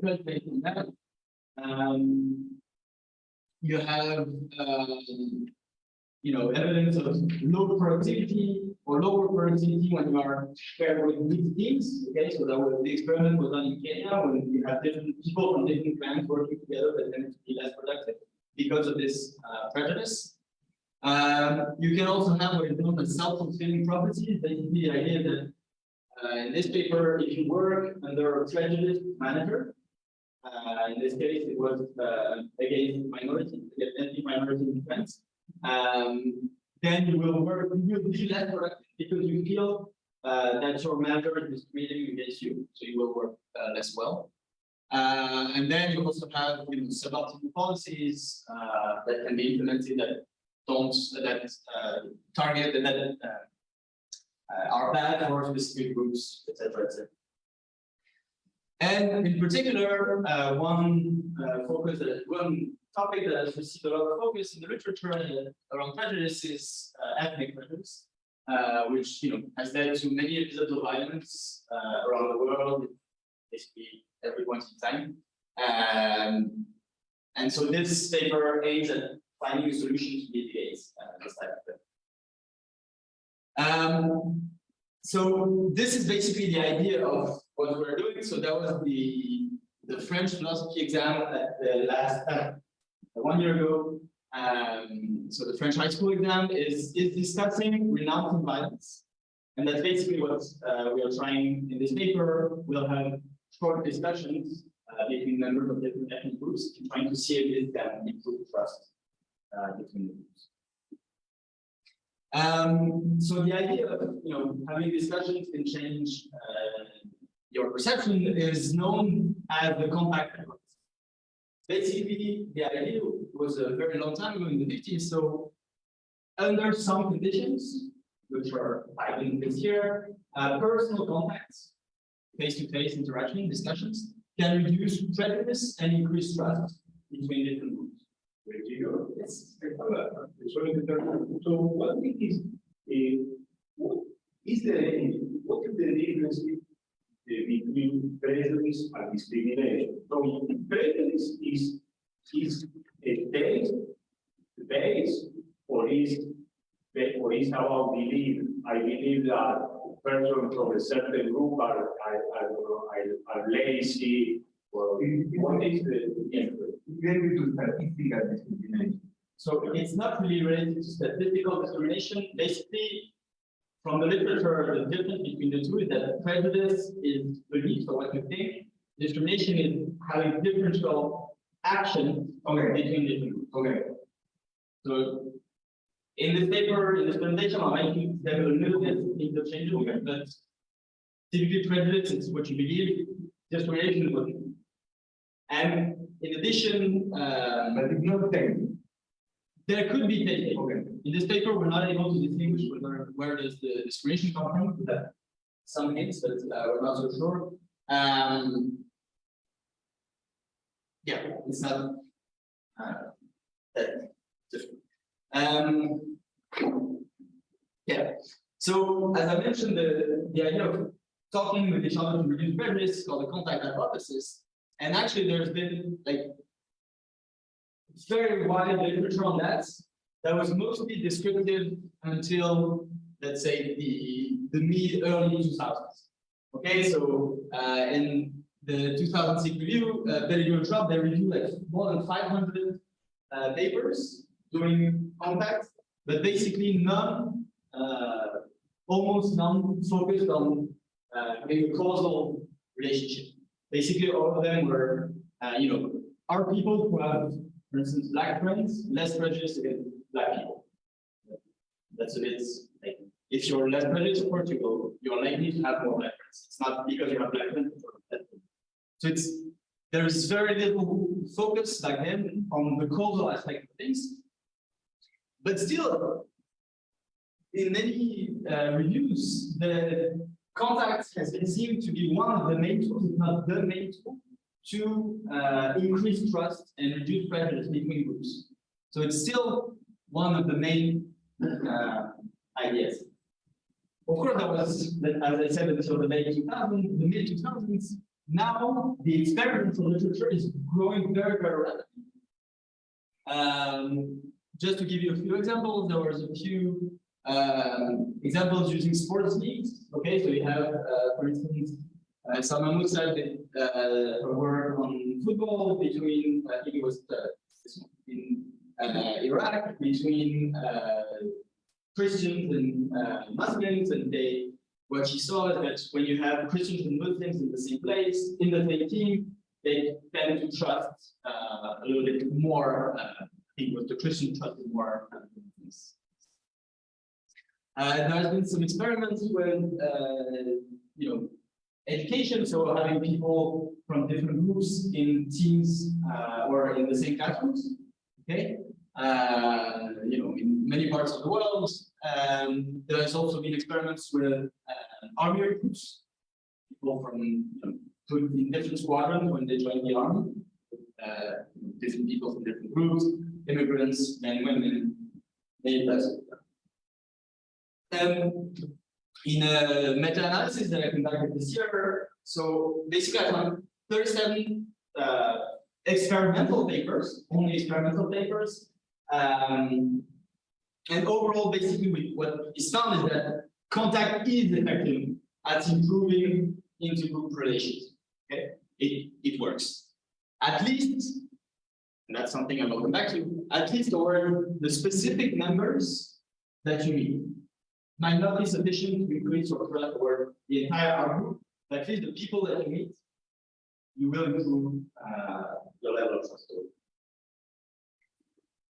research based on that. You have evidence of low productivity or lower productivity when you are paired with mixed teams. Okay, so that was the experiment was done in Kenya when you have different people from different clans working together that tend to be less productive because of this prejudice. You can also have what is known as self-fulfilling prophecies. Basically, the idea that in this paper, if you work under a prejudiced manager, in this case, it was against minorities, against minority defense. Then you will be less productive because you feel that your manager is discriminating against you, so you will work less well. And then you also have suboptimal policies that can be implemented that target that are bad for specific groups, etc., etc. And in particular, one topic that has received a lot of focus in the literature around prejudice is ethnic prejudice, which has led to many episodes of violence around the world, basically every point in time. And so this paper aims at finding a solution to mitigate this type of thing. So this is basically the idea of what we're doing. So that was the French philosophy exam at the last 1 year ago. So the French high school exam is discussing renouncing violence, and that's basically what we are trying in this paper. We'll have short discussions between members of different ethnic groups, trying to see if this can improve trust between the groups. So the idea of having discussions can change your perception is known as the compact hypothesis. Basically, the idea was a very long time ago in the 50s. So under some conditions, which are highlighted this year, personal contacts, face-to-face interaction, discussions, can reduce prejudice and increase trust between different groups. Gwen-Jiro? Yes. So what is the difference between prejudice and discrimination? So prejudice is a base or is about belief. I believe that persons from a certain group are lazy. Or what is the difference? Related to statistical discrimination. So it's not really related to statistical discrimination. Basically, from the literature, the difference between the two is that prejudice is belief, so what you think. Discrimination is having differential action between different groups. Okay. So in this paper, in this presentation, I'm making them a little bit interchangeable, but typically prejudice is what you believe, discrimination is what you do. And in addition, But it's not technical. there could be technique. Okay. In this paper, we're not able to distinguish where does the discrimination come from. That some hints, but we're not so sure. Yeah, it's not that different. Yeah. So as I mentioned, the idea of talking with each other to reduce prejudice is called the contact hypothesis. And actually, there's been very wide literature on that. That was mostly descriptive until, let's say, the mid-early 2000s. Okay, so in the 2006 review, they reviewed more than 500 papers doing contact, but basically none, almost none, focused on a causal relationship. Basically, all of them were, are people who have, for instance, black friends, less prejudiced against black people. That's a bit like, if you're less prejudiced, of course, you're likely to have more black friends. It's not because you have black friends. So there's very little focus back then on the causal aspect of things. But still, in many reviews, the contact has been seen to be one of the main tools, if not the main tool, to increase trust and reduce prejudice between groups. So it's still one of the main ideas. Of course, that was, as I said, until the late 2000s, the mid 2000s, Now, the experimental literature is growing very, very rapidly. Just to give you a few examples, there was a few examples using sports leagues. Okay, so you have, for instance, Salman Musa did work on football between, I think it was in Iraq, between Christians and Muslims, and what she saw is that when you have Christians and Muslims in the same place, in the same team, they tend to trust a little bit more. I think it was the Christian trusted more. There has been some experiments with, education, so having people from different groups in teams or in the same classrooms. Okay, in many parts of the world. There has also been experiments with army recruits, people from in different squadrons when they join the army, different people from different groups, immigrants, men, women, in a meta-analysis that I conducted this year, so basically I found 37 experimental papers, only experimental papers, and overall, basically, what is found is that contact is effective at improving intergroup relations. Okay, it works. At least, and that's something I will come back to, at least toward the specific members that you meet. Might not be sufficient to increase your trust toward the entire outgroup, but at least the people that you meet, you will improve your level of trust.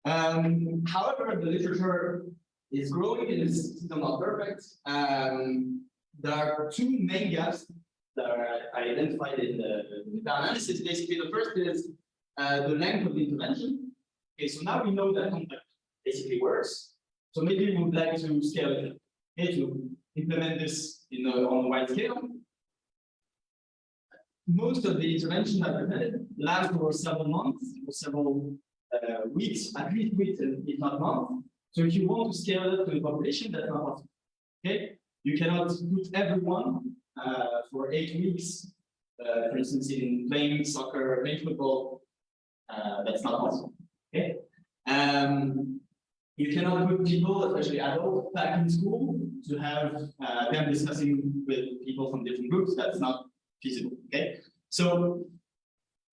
However, the literature is growing, it is still not perfect. There are two main gaps that I identified in the meta-analysis. Basically, the first is the length of the intervention. Okay, so now we know that contact basically works. So maybe we would like to scale it up, okay, to implement this on a wide scale. Most of the interventions I've presented last for several months, or several weeks, at least weeks, if not months. So if you want to scale it up to the population, that's not possible. Okay, you cannot put everyone for 8 weeks, for instance, in playing soccer, playing football. That's not possible. Okay, you cannot put people, especially adults, back in school to have them discussing with people from different groups. That's not feasible. Okay, so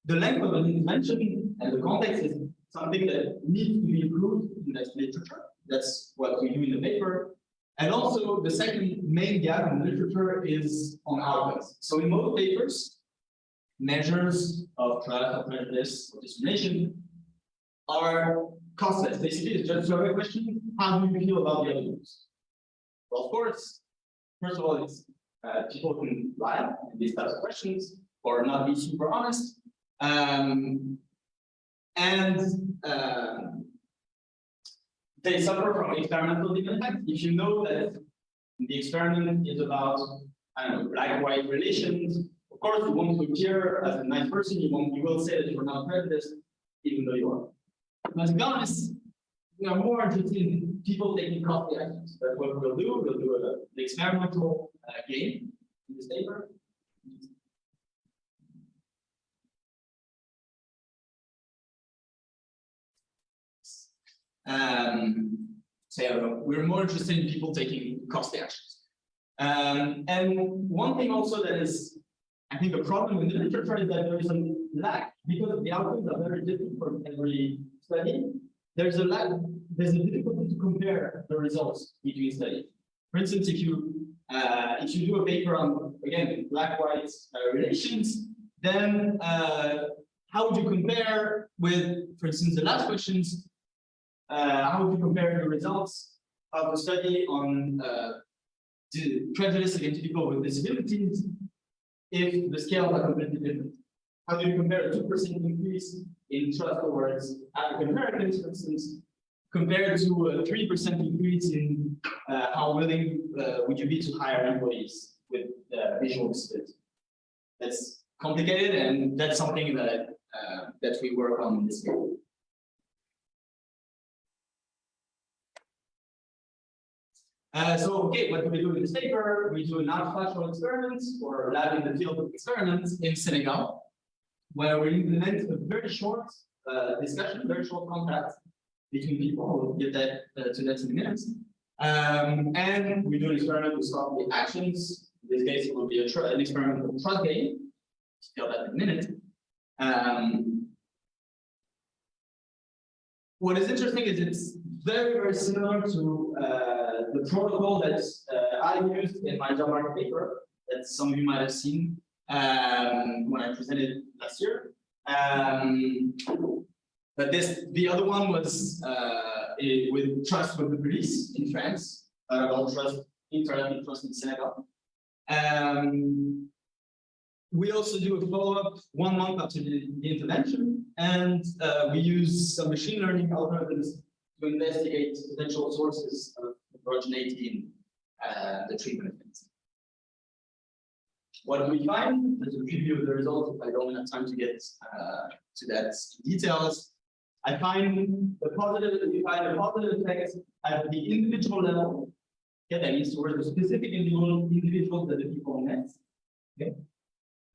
the length of an intervention and the context is something that needs to be improved in that literature. That's what we do in the paper. And also, the second main gap in the literature is on outcomes. So in most papers, measures of trust, of prejudice, or discrimination are costless. Basically, it's just a survey question: how do you feel about the other groups? Well, of course, first of all, it's people can lie in these types of questions or not be super honest. They suffer from experimental effect. If you know that the experiment is about, I don't know, black-white relations, of course you want to appear as a nice person. You will say that you're not prejudiced, even though you are. But to be honest, we are more interested in people taking costly actions. That's what we'll do. We'll do an experimental game in this paper. So yeah, we're more interested in people taking costly actions. And one thing also that is, I think, a problem in the literature is that there is a lack, because the outcomes are very different for every study. There's a difficulty to compare the results between studies. For instance, if you do a paper on, again, black-white relations, then how would you compare with, for instance, the last questions? How would you compare the results of the study on prejudice against people with disabilities if the scales are completely different? How do you compare a 2% increase in trust towards African Americans, for instance, compared to a 3% increase in how willing would you be to hire employees with visual disability? That's complicated, and that's something that we work on in this paper. So, okay, what do we do in this paper? We do an unstructured experiment or lab in the field of experiments in Senegal, where we implement a very short discussion, very short contact between people. We'll get that to that in a minute. And we do an experiment to start the actions. In this case, it will be an experiment of trust game. Tell that in a minute. What is interesting is it's very, very similar to the protocol that I used in my job market paper that some of you might have seen when I presented last year. But the other one was with trust with the police in France, about trust, internet trust in Senegal. We also do a follow-up 1 month after the intervention, and we use some machine learning algorithms to investigate potential sources of heterogeneity in the treatment effects. What do we find? As a preview of the results, if I don't have time to get to that details, we find a positive effect at the individual level. Yeah, that means towards the specific individuals that the people met. Okay.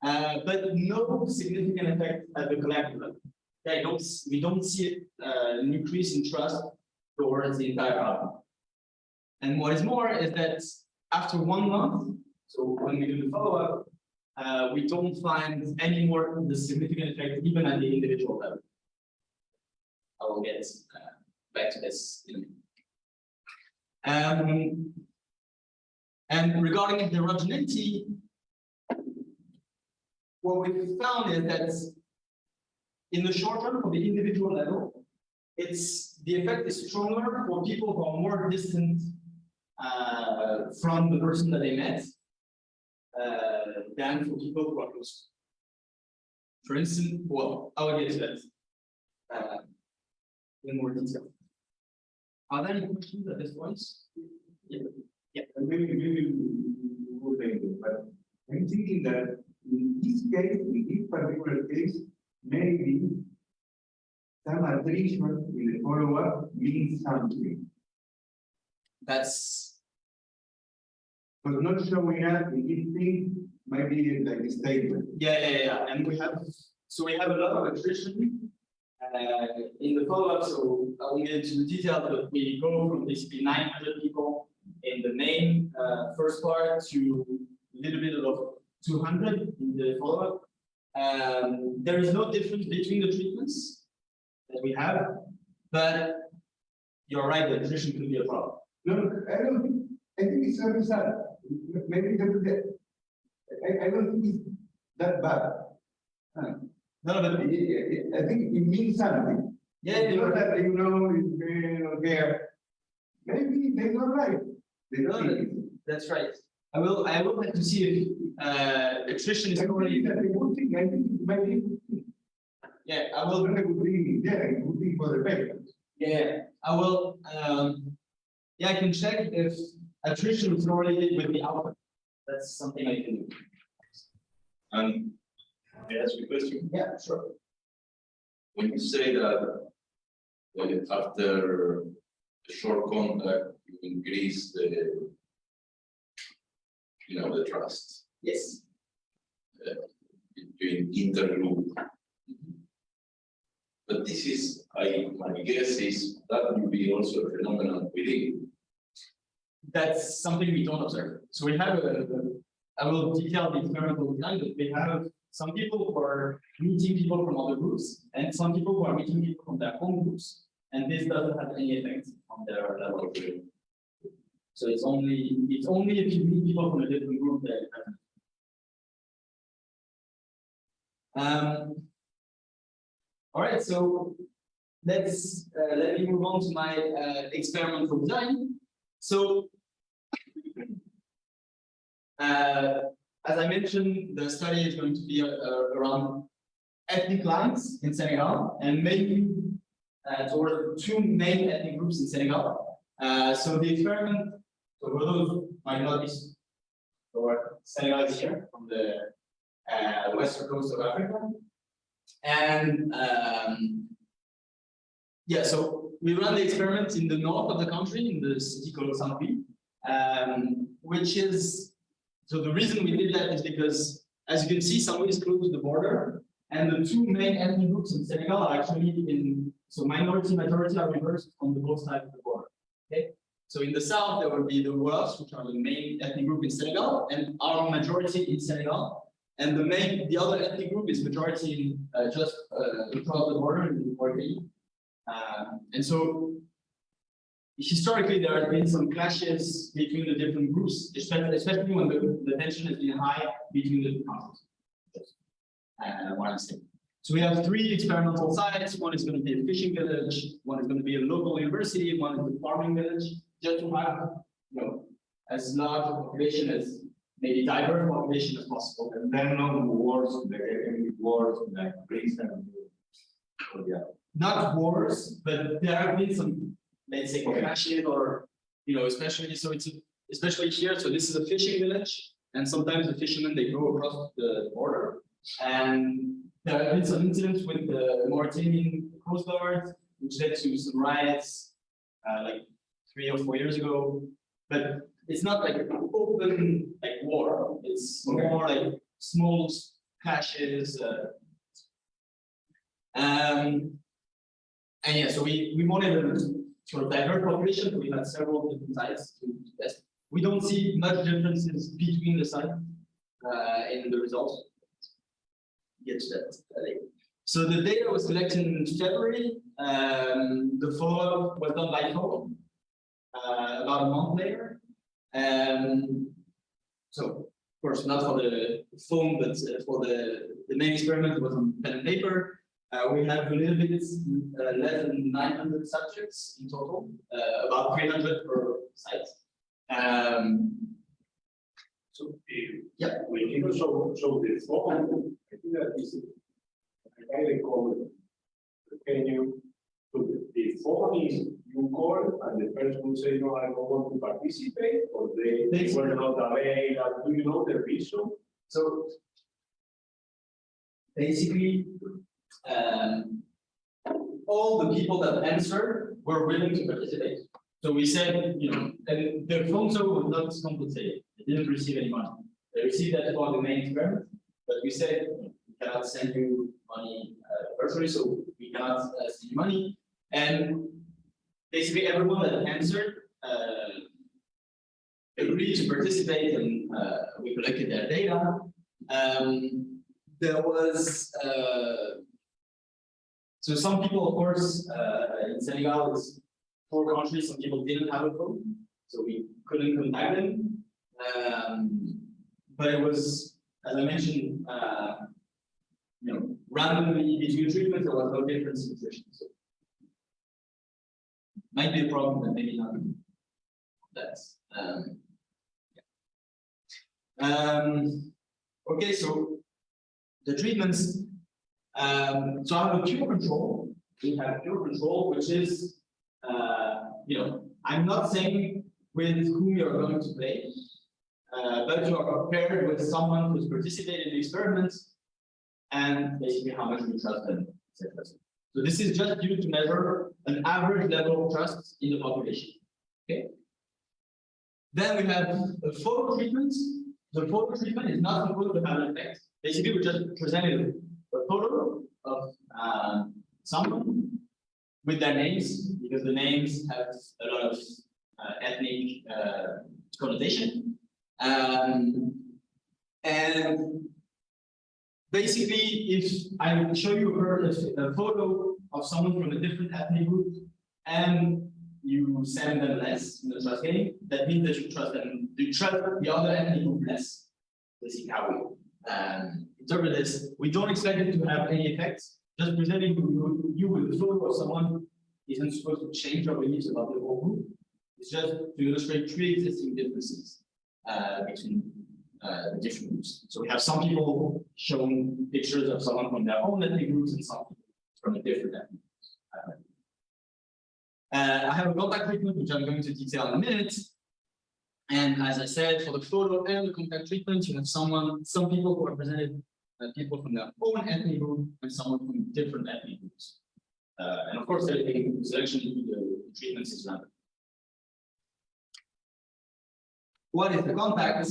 But no significant effect at the collective level. Okay, we don't see an increase in trust towards the entire outcome. And what is more is that after 1 month, so when we do the follow-up, we don't find any more the significant effect even at the individual level. I will get back to this in a minute. And regarding heterogeneity, what we found is that in the short term, for the individual level, the effect is stronger for people who are more distant from the person that they met than for people who are close. For instance, well, I will get to that in more detail. Are there any questions at this point? Yeah. Maybe we'll take it, but I'm thinking that in this case, in this particular case, maybe some attrition in the follow-up means something. That's But not showing up in this thing might be like a statement. yeah. And we have a lot of attrition in the follow-up. So I won't get into the details, but we go from basically 900 people in the main first part to a little bit of 200 in the follow-up. There is no difference between the treatments that we have, but you're right, the attrition could be a problem. No, I don't think. I think it's very sad. Maybe I don't think it's that bad. No, but I think it means something. yeah, It's not that it's there. Maybe they're not right. that's right. I will have to see if attrition is already. I think maybe. Yeah, I will. It would be there. It would be for the patient. Yeah, I will. Yeah, I can check if attrition is already with the output. That's something I can do. May I ask you a question? Yeah, sure. When you say that after a short contact, you increase the trust Yes. between intergroup. But this is, my guess is that will be also a phenomenon within. That's something we don't observe. So we have I will detail the experimental design, but we have some people who are meeting people from other groups, and some people who are meeting people from their home groups, and this doesn't have any effect on their level of group. So it's only if you meet people from a different group that it happens. All right, so let me move on to my experimental design. So, as I mentioned, the study is going to be around ethnic lines in Senegal, and maybe toward 2 main ethnic groups in Senegal. So the experiment, so for those who might not be, or Senegal is here from the western coast of Africa. And yeah, so we run the experiment in the north of the country, in the city called Saint-Louis. which is, so the reason we did that is because, as you can see, somewhere is close to the border, and the two main ethnic groups in Senegal are actually in, so minority, majority are reversed on the both sides of the border, okay? So in the south, there will be the Wolof, which are the main ethnic group in Senegal, and our majority in Senegal. And the other ethnic group is majority in just across the border in the Mauritania. And so historically, there have been some clashes between the different groups, especially when the tension has been high between the two countries. What I'm saying. So we have 3 experimental sites. One is going to be a fishing village, one is going to be a local university, one is a farming village, just to have, as large a population as maybe diverse population as possible. And then no wars, like Greece and yeah. Not wars, but there have been some, let's say, clashes or, especially, so it's especially here. So this is a fishing village, and sometimes the fishermen, they go across the border, and there have been some incidents with the Mauritanian Coast Guard, which led to some riots, like 3 or 4 years ago. But it's not like open like war. It's more like small clashes. And yeah, so we wanted a sort of diverse population. We had several different sites to test. We don't see much differences between the sites in the results. Get to that later. So the data was collected in February. The follow-up was done by phone about a month later. So, of course, not for the phone, but for the main experiment, it was on pen and paper. We have a little bit less than 900 subjects in total, about 300 per site. Yeah, we can show the phone. I think that is, I recall it. Can you, so the phone is you call and the person will say, no, I don't want to participate, or they were not available. Do you know the reason? So basically, all the people that answered were willing to participate. So we said, and the phone show was not compensated. They didn't receive any money. They received that for the main experiment, but we said we cannot send you money personally, so we cannot send you money. And basically, everyone that answered agreed to participate, and we collected their data. There was so some people, of course, in Senegal, it's 4 countries. Some people didn't have a phone, so we couldn't contact them. But it was, as I mentioned, randomly between treatments, there was no difference in nutrition. So might be a problem, but maybe not. That's okay. So the treatments. So I have a pure control. We have pure control, which is, I'm not saying with whom you're going to play, but you are paired with someone who's participated in the experiments and basically how much we trust them, etc. So this is just used to measure an average level of trust in the population. Okay. Then we have a photo treatment. The photo treatment is not supposed to have an effect. Basically, we just presented a photo of someone with their names, because the names have a lot of ethnic connotation. And basically, if I show you a photo of someone from a different ethnic group and you send them less in the trust game, that means that you trust them, you trust the other ethnic group less. This is how we interpret this. We don't expect it to have any effects. Just presenting you with a photo of someone isn't supposed to change our beliefs about the whole group. It's just to illustrate pre-existing differences between the different groups. So we have some people showing pictures of someone from their own ethnic groups and some people from a different ethnic groups. I have a contact treatment, which I'm going to detail in a minute. And as I said, for the photo and the contact treatment, you have some people who are presented people from their own ethnic group and someone from different ethnic groups. And of course, the selection into the treatments is random. what is the contact?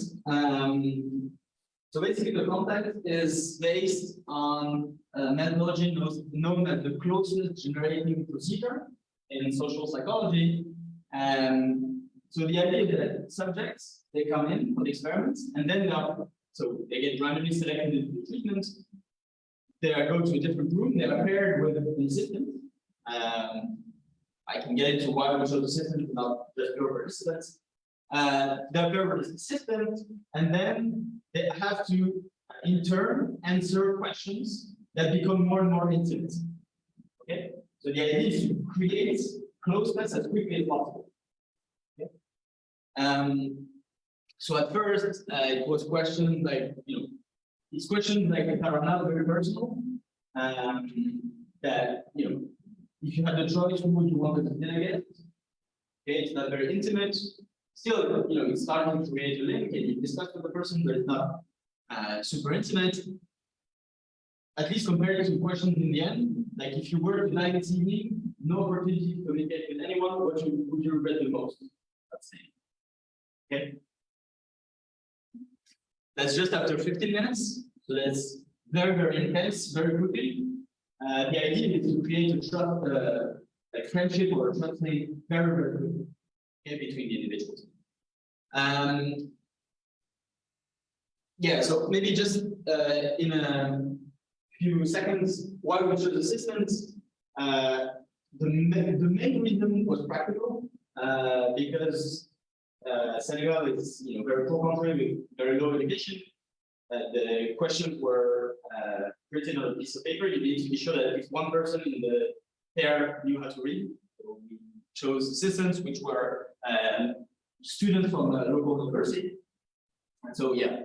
So basically, the contact is based on a methodology known as the closest generating procedure in social psychology. So the idea is that subjects, they come in for the experiments, and then they get randomly selected into the treatment. They go to a different room. They are paired with an assistant. I can get into why we chose assistant without just pure participants. They're paired with an assistant, and then they have to, in turn, answer questions that become more and more intimate. Okay, so the idea is to create closeness as quickly as possible. Okay? So at first, it was questions like, it's questions like that are not very personal. That, if you had the choice, who would you want to delegate? Okay, it's not very intimate. Still, it's starting to create a link, and you discuss with the person, but it's not super intimate. At least compared to questions in the end, like if you were to die this evening, no opportunity to communicate with anyone, what would you regret the most? Let's say. Okay. That's just after 15 minutes, so that's very, very intense, very quickly. The idea is to create a trust, like friendship or a trust link very, very quickly, okay, between the individuals. Yeah, so maybe just in a few seconds, why we chose assistants. The main reason was practical, because Senegal is very poor country with very low education. The questions were written on a piece of paper. You need to be sure that at least one person in the pair knew how to read. So we chose assistants, which were students from a local university. And so, yeah,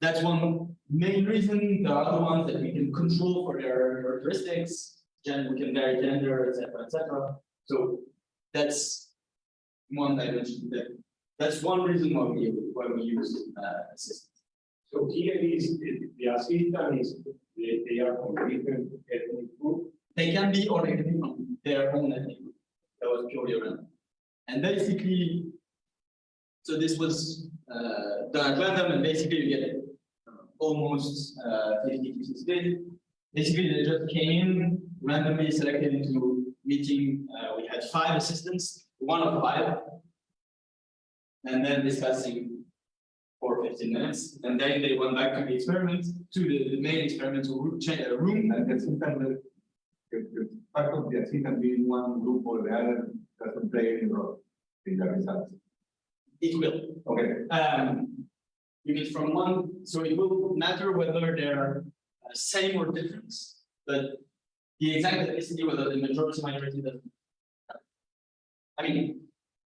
that's one main reason. There are other ones that we can control for their characteristics. We can vary gender, etc., etc. So that's one dimension. That's one reason why we use assistants. So here is the assistant is they are from different ethnic group. They can be or they can be from their own ethnic group. That was purely random. And basically, so this was done at random, and basically you get almost 50-50 split. Basically, they just came in, randomly selected into meeting. We had 5 assistants, 1 of 5, and then discussing for 15 minutes, and then they went back to the experiment, to the main experimental room. And the system, the part of the system being one group or the other doesn't play any role in the results. It will. Okay. You mean from one, so it will matter whether they're same or different, but the exact ethnicity, whether the majority minority doesn't. I mean,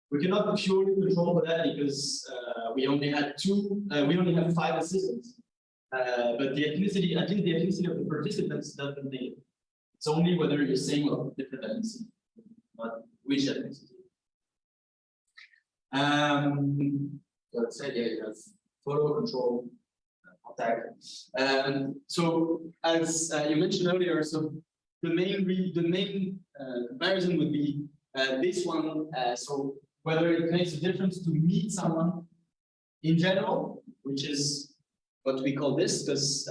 we cannot purely control for that because we only had 5 assistants. But the ethnicity, at least the ethnicity of the participants doesn't make it. It's only whether you're same or different ethnicity, not which ethnicity. Let's say, yeah, you have photo control, contact. So as you mentioned earlier, so the main comparison would be this one. So whether it makes a difference to meet someone in general, which is what we call this, because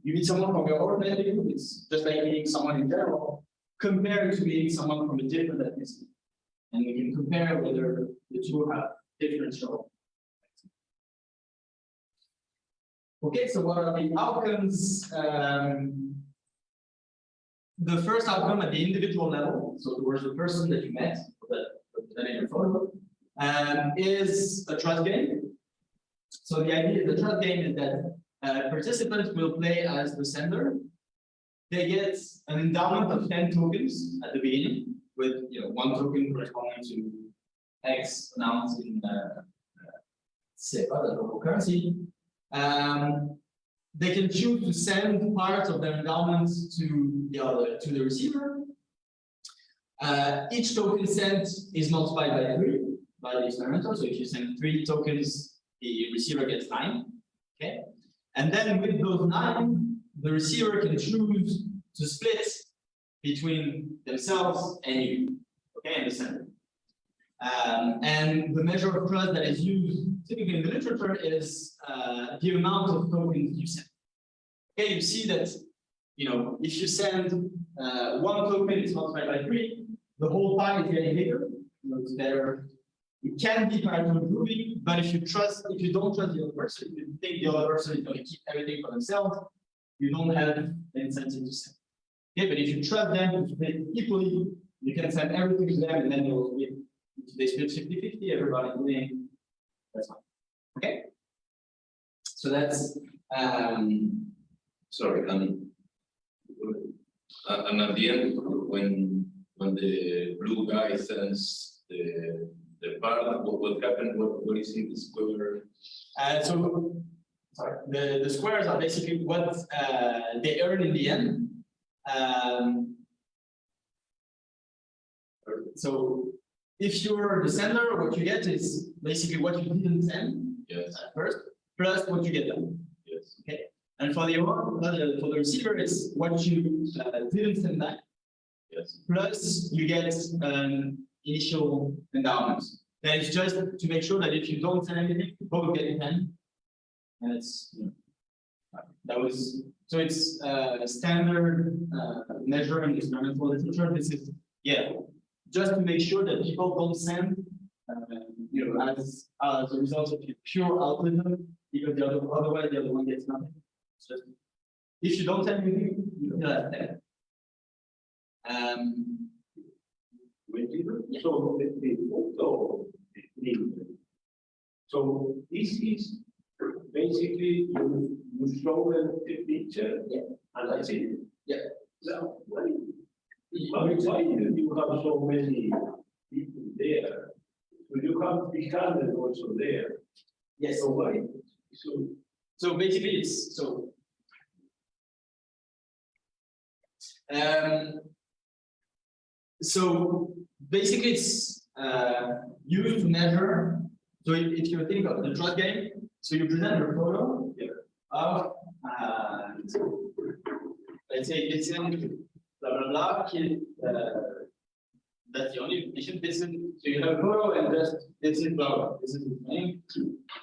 you meet someone from your own ethnic group, it's just like meeting someone in general, compared to meeting someone from a different ethnicity. And we can compare whether the two have differential. Okay, so what are the outcomes? The first outcome at the individual level, so towards the person that you met, that in your photo, is a trust game. So the idea, the trust game is that participants will play as the sender. They get an endowment of 10 tokens at the beginning, with 1 token corresponding to X amount in CFA, the local currency. They can choose to send part of their endowments to the receiver. Each token sent is multiplied by 3 by the experimenter. So if you send 3 tokens, the receiver gets 9. Okay, and then with those 9, the receiver can choose to split between themselves and you. Okay, and the sender. And the measure of trust that is used typically in the literature is the amount of tokens you send. Okay, you see that, you know, if you send one token, it's multiplied by 3, the whole pie is getting bigger. You know, it's better. It can be parallel improving, but if you don't trust the other person, if you think the other person is going to keep everything for themselves, you don't have the incentive to send. Okay, but if you trust them to split equally, you can send everything to them, and then they will split. If they split 50-50, everybody winning. That's fine. Okay. So that's Sorry, and at the end, when the blue guy sends the part, what happened? What is in the square? so sorry, the squares are basically what they earn in the end. So if you're the sender, what you get is basically what you didn't send Yes. first, plus what you get back. Yes. Okay. And for the receiver, it's what you didn't send back, Yes. plus you get initial endowments. That is just to make sure that if you don't send anything, you both get 10. And it's, you know, that was, so it's a standard measure in experimental literature. This is, yeah, just to make sure that people don't send, you know, as a result of pure algorithm, because otherwise the other one gets nothing. So if you don't send anything, you still have 10. Yeah. So the photo, so this is basically you show them the picture, Yeah. and that's it. Yeah. So why do you have so many people there? So you have 300 also there. Yes. So why? So basically, it's so. So basically, it's used to measure. So if you think of the trust game, so you present a photo of, let's say it's in blah blah blah. That's the only information. So you have a photo and just this is blah blah. This is his name.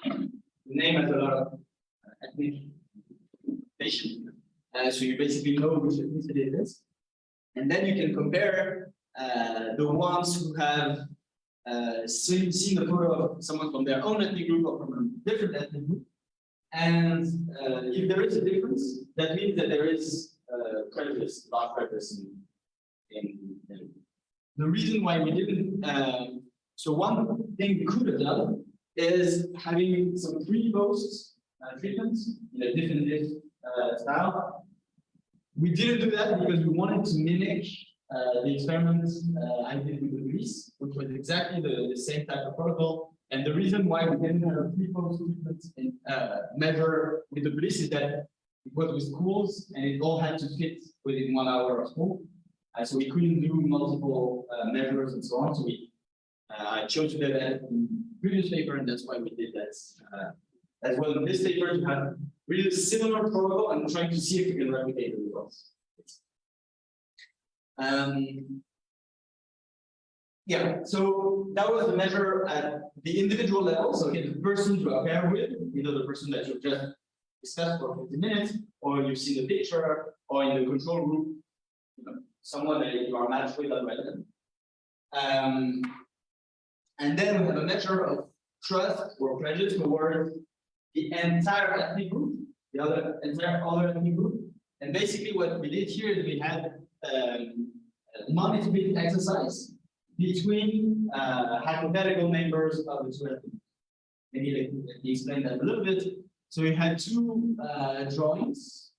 The name has a lot of ethnic patient. So you basically know which ethnicity it is. And then you can compare the ones who have seen the photo of someone from their own ethnic group or from a different ethnic group. And if there is a difference, that means that there is prejudice, large prejudice in the reason why we didn't. So one thing we could have done is having some pre-post treatments in a definitive style. We didn't do that because we wanted to mimic the experiments I did with the police, which was exactly the same type of protocol. And the reason why we didn't have a pre-post treatment measure with the police is that it was with schools and it all had to fit within 1 hour of school. So we couldn't do multiple measures and so on. So I chose to do that in the previous paper, and that's why we did that as well. In this paper, we have really similar protocol and trying to see if we can replicate the results. Yeah, so that was the measure at the individual level. So okay, the person you are paired with, either the person that you just discussed for 50 minutes, or you've seen the picture, or in the control group, you know, someone that you are matched with already. And then we have a measure of trust or prejudice towards the entire ethnic group, the entire other ethnic group. And basically what we did here is we had non-split exercise between hypothetical members of the two ethnic groups. Maybe let me explain that a little bit. So we had two drawings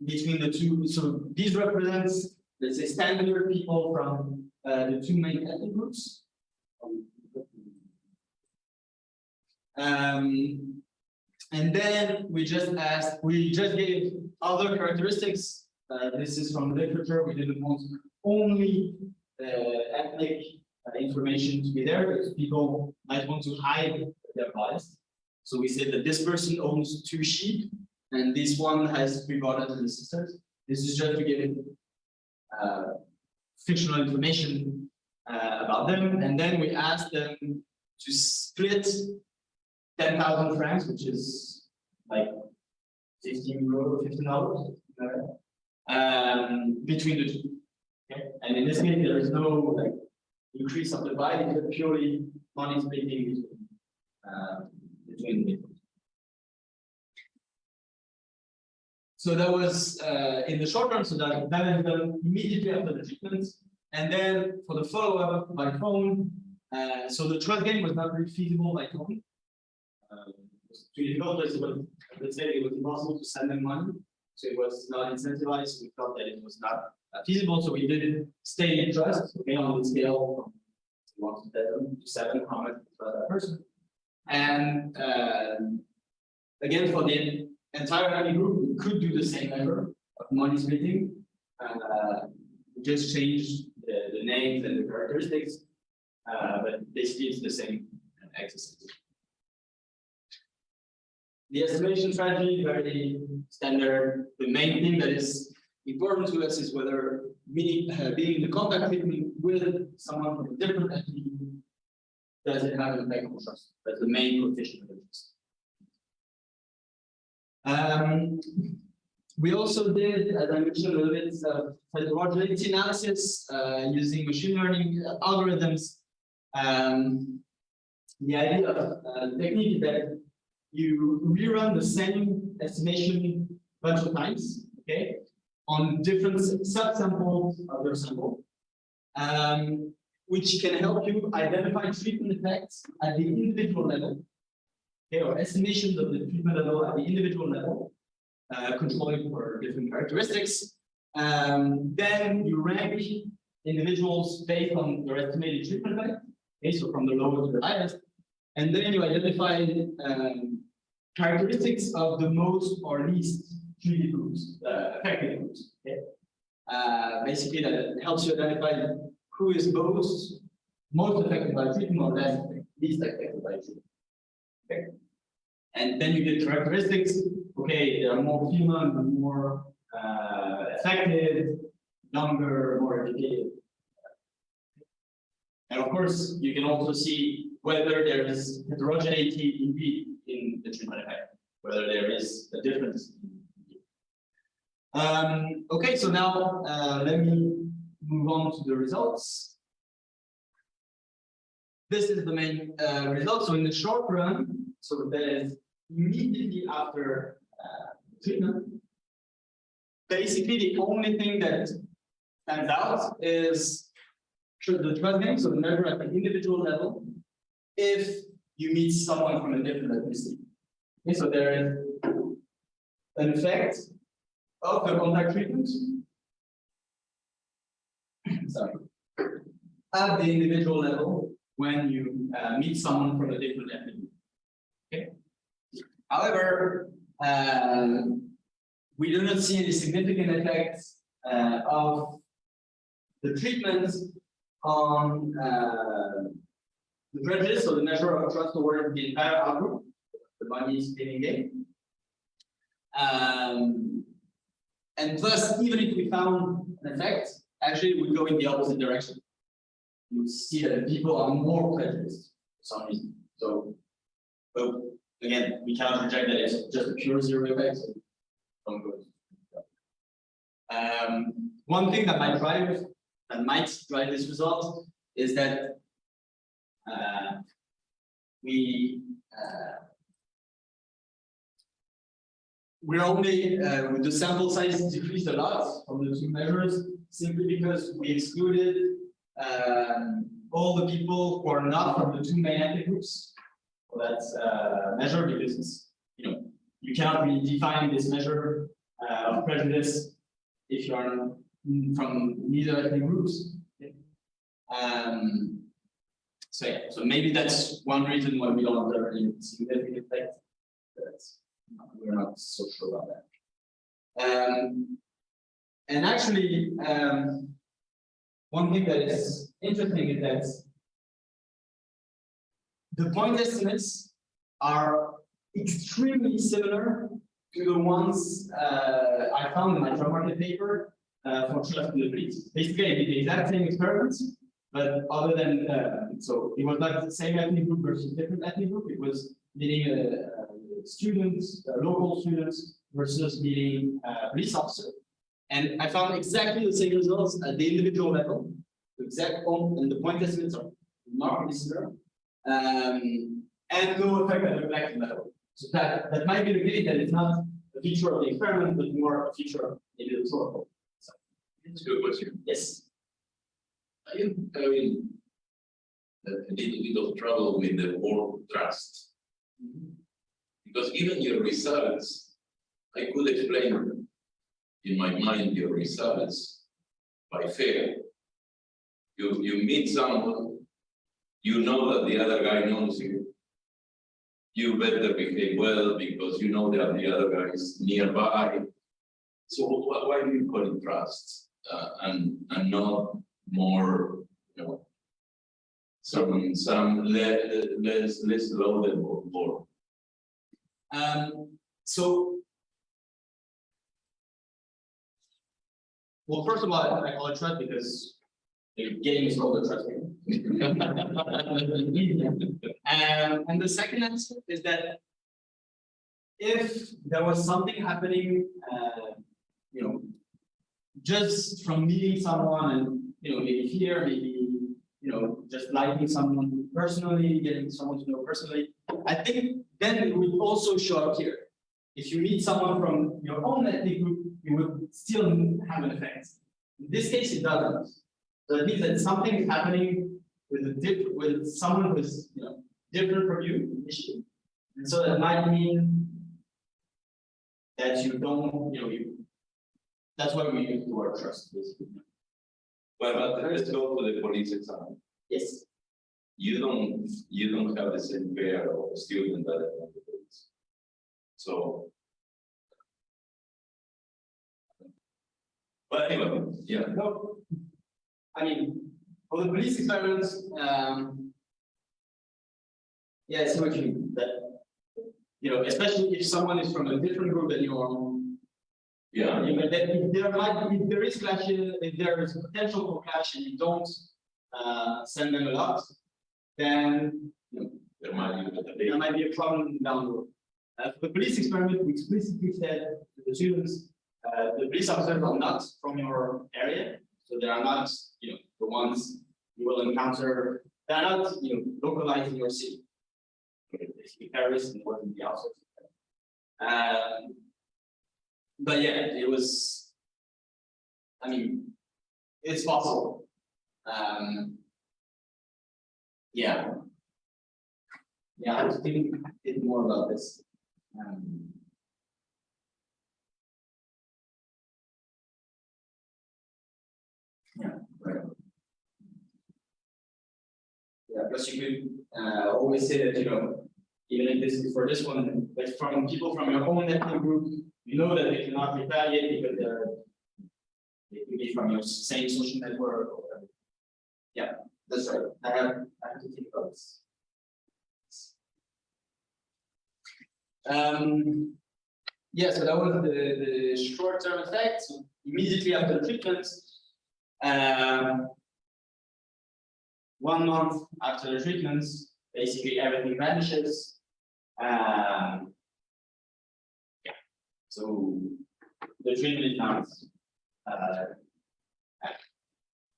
between the two. So these represents, let's say, standard people from the two main ethnic groups. And then we just gave other characteristics. This is from literature. We didn't want only ethnic information to be there because people might want to hide their bias. So we said that this person owns 2 sheep and this one has 3 brothers and sisters. This is just to give it fictional information about them, and then we asked them to split 10,000 francs, which is like 15 euro, $15, between the two. Okay? And in this case, there is no like increase of the buy, it's purely money splitting between the people. So that was in the short run, so that is done immediately after the treatment. And then for the follow-up by phone, so the trust game was not really feasible by phone. To developers, let's say it was impossible to send them money, so it was not incentivized. We felt that it was not feasible, so we did stay in trust, okay, on the scale from 1 to 7, how much for that person. And again, for the entire AMI group, we could do the same measure of money splitting. We just changed the names and the characteristics, but basically it's the same exercise. The estimation strategy is very standard. The main thing that is important to us is whether being in the contact treatment with someone from a different ethnic group, does it have an effect on trust? That's the main coefficient of interest. We also did, as I mentioned a little bit, heterogeneity analysis using machine learning algorithms. The idea of the technique is that you rerun the same estimation a bunch of times, okay, on different subsamples of your sample, which can help you identify treatment effects at the individual level, okay, or estimations of the treatment level at the individual level, controlling for different characteristics. Then you rank individuals based on their estimated treatment effect, okay, so from the lowest to the highest, and then you identify characteristics of the most or least treated groups, affected groups. Okay? Basically, that helps you identify who is most affected by treatment or least affected by treatment. Okay? And then you get characteristics. Okay, there are more female, more affected, younger, more educated. And of course, you can also see whether there is heterogeneity indeed in the treatment effect, whether there is a difference. Okay, so now let me move on to the results. This is the main result. So in the short run, so that is immediately after treatment, basically the only thing that stands out is the trust game, so the measure at the individual level, if you meet someone from a different ethnicity. Okay, so there is an effect of the contact treatment sorry, at the individual level when you meet someone from a different ethnicity. Okay. However, we do not see any significant effects of the treatment on the prejudice, so the measure of trust towards the entire outgroup, the money splitting game. And plus, even if we found an effect, actually it would go in the opposite direction. You would see that people are more prejudiced for some reason. So, but again, we cannot reject that it's just a pure zero effect. So don't go. One thing that might drive this result is that we're only the sample size decreased a lot from the two measures simply because we excluded all the people who are not from the two main ethnic groups for that measure, because it's, you cannot really define this measure of prejudice if you are from neither ethnic groups. So yeah, so maybe that's one reason why we don't observe any significant effect. We're not so sure about that. And actually, one thing that is interesting is that the point estimates are extremely similar to the ones I found in my job market paper for trust in the police. Basically, I did the exact same experiments, but other than so it was not the same ethnic group versus different ethnic group. It was meeting students, local students versus meeting police officer, and I found exactly the same results at the individual level. The exact and the point estimates are remarkably similar, and no effect at the collective level. So that might be the case that it's not a feature of the experiment, but more a feature of the historical. That's a good question. Yes. I am having a little bit of trouble with the word trust. Because given your results, I could explain in my mind your results by fear. You meet someone, you know that the other guy knows you. You better behave well because you know that the other guy is nearby. So why do you call it trust and not more, you know, some less loaded or So, well, first of all, I call it trust because the game is called a trust game. And the second answer is that if there was something happening, you know, just from meeting someone and, you know, maybe here, maybe, you know, just liking someone personally, getting someone to know personally, I think then it would also show up here. If you meet someone from your own ethnic group, it would still have an effect. In this case, it doesn't. So it means that something is happening with someone who's, you know, different from you initially. And so that might mean that you don't, you know, that's why we use the word trust, basically. but let's go to the police exam. Yes. You don't have the same pair of student that have the police. So, but anyway, yeah. No, I mean, for the police experiments, yeah, I see what you mean. That, you know, especially if someone is from a different group than your own, Yeah. you know, that if there is clash, if there is potential for clash, and you don't send them a lot, then, you know, There might be a problem down the road. For the police experiment, we explicitly said to the students, the police officers are not from your area, so they are not, you know, the ones you will encounter. They are not, you know, localized in your city. Basically, Paris and what in the outskirts. But yeah, it was. I mean, it's possible. Yeah. Yeah, I was thinking a bit more about this. Yeah, right. Yeah, plus you could always say that, you know, even if this is for this one, but from people from your own ethnic group, you know that they cannot retaliate because they could be from your same social network or whatever. Yeah, that's right. I have to think about this. Yeah, so that was the short-term effects. Immediately after the treatment, 1 month after the treatments, basically everything vanishes. Yeah. So the treatment is not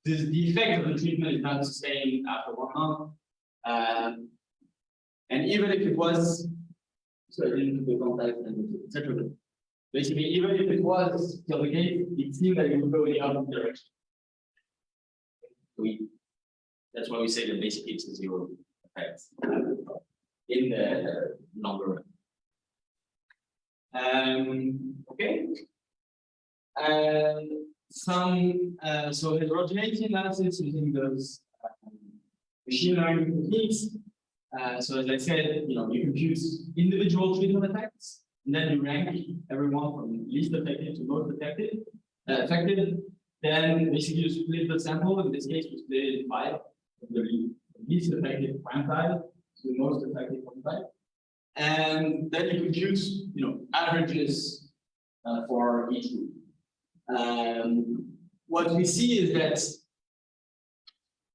the effect of the treatment is not sustained after 1 month. And even if it was, so I didn't do the contact and etc. Basically, even if it was still the case, it seemed that it would go in the opposite direction. That's why we say that basically it's a zero effect in the longer run. Okay. Some so heterogeneity analysis using those machine learning techniques. So as I said, you know, you compute individual treatment effects, and then you rank everyone from least effective to most effective. Then basically you split the sample. In this case, we split it in 5, from the least effective quantile to the most effective quantile, and then you compute, you know, averages for each group. what we see is that,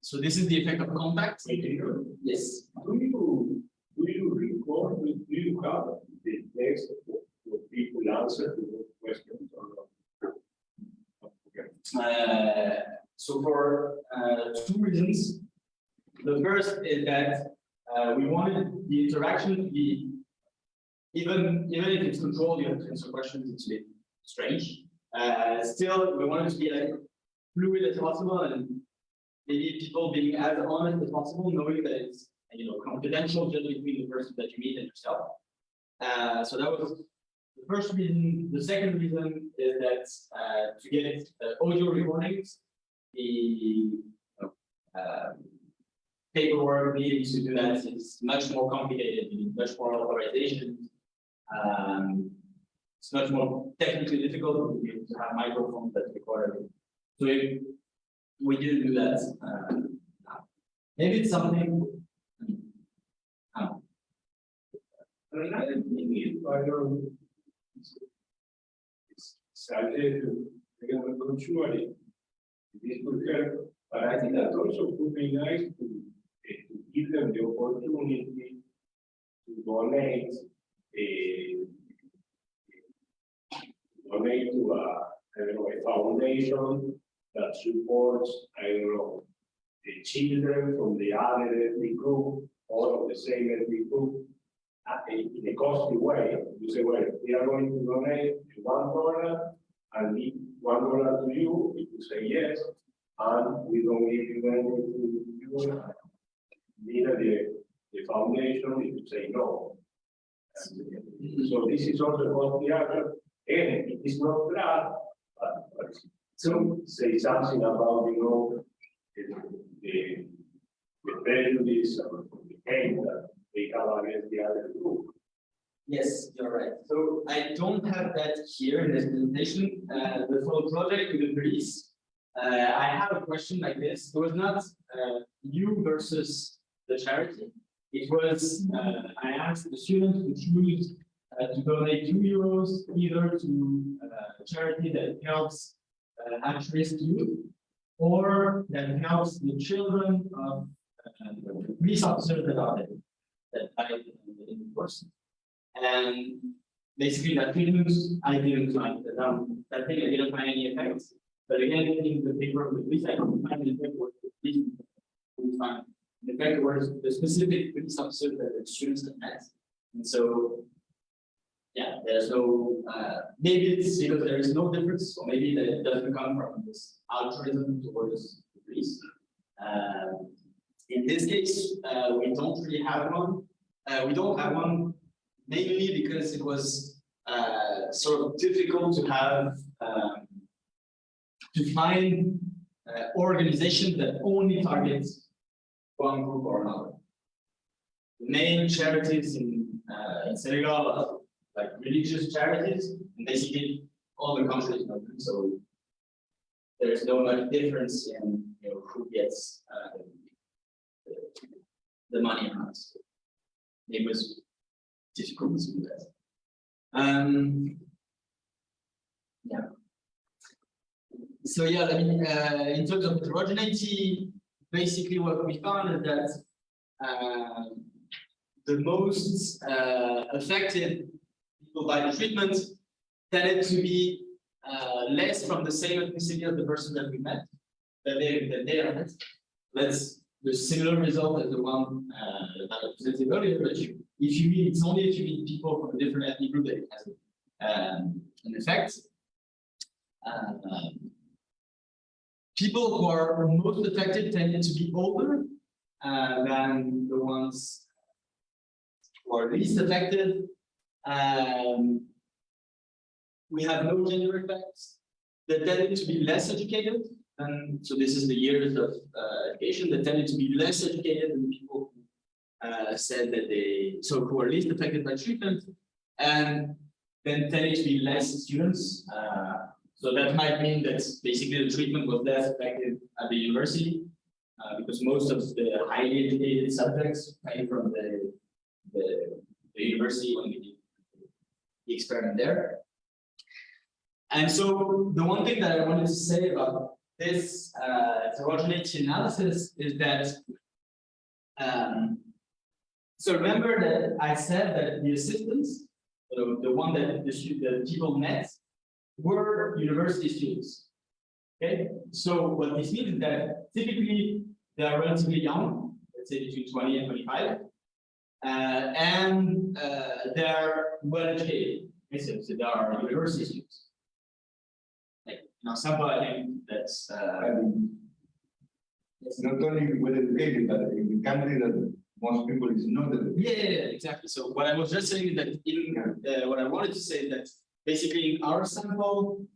so this is the effect of contact. Yes. Do you record, do you have the text of people answer to those questions or not? Okay. So for two reasons. The first is that we wanted the interaction to be, even if it's controlled, you have to answer questions, it's a bit strange. Still, we wanted to be like fluid as possible and maybe people being as honest as possible, knowing that it's confidential just between the person that you meet and yourself. So that was the first reason. The second reason is that to get audio recordings, the paperwork needing to do that is much more complicated, you need much more authorization. It's much more technically difficult to have microphones that record it. So we didn't do that. Maybe it's something. It's subject to eventually this could help, but I think that also would be nice to give them the opportunity to donate to a foundation that supports, the children from the other ethnic group, all of the same ethnic group, in a costly way. You say, well, we are going to donate $1 and give $1 to you, if you say yes, and we don't give you anything to you, neither the foundation, if you say no. So this is also costly action. And it is not that, but so say something about, the prejudice or the pain that they have against the other group. Yes, you're right. So I don't have that here in this presentation. The full project with the police. I have a question like this. It was not you versus the charity. It was I asked the students to choose to donate €2 either to a charity that helps at-risk youth or that helps the children of police officers that are dead, that died in the course. And basically that treatment, I didn't find that thing, I didn't find any effects. But again, in the paper with police, I couldn't find an effect where the police couldn't find an effect where the specific police officer that the students had met. And so, yeah, there's no, maybe it's because there is no difference, or maybe that it doesn't come from this altruism towards the police. In this case, we don't really have one. We don't have one mainly because it was sort of difficult to have to find organizations that only target one group or another. The main charities in Senegal are like religious charities, and basically all the countries know them. So there's no much difference in who gets the money or not. It was difficult to do that. Yeah. So yeah, I mean, in terms of heterogeneity, basically what we found is that the most affected people by the treatment tended to be less from the same ethnicity of the person that we met, that they are met. That's the similar result as the one that I presented earlier. But it's only if you meet people from a different ethnic group that it has an effect. People who are most affected tended to be older than the ones who are least affected. We have no gender effects. They tended to be less educated. And so this is the years of education that tended to be less educated than people who said that who are least affected by treatment, and then tended to be less students. So that might mean that basically the treatment was less effective at the university because most of the highly educated subjects came from the university when we did the experiment there. And so the one thing that I wanted to say about this heterogeneity analysis is that so remember that I said that the assistants, the one that the people met, were university students. Okay, so what this means is that typically they are relatively young, let's say between 20 and 25, and they're well educated. Okay, so they are university students. Like in our sample, I think that's It's not only well educated, but in the country that most people is not educated. yeah, exactly. So what I was just saying is that in what I wanted to say is that basically in our sample,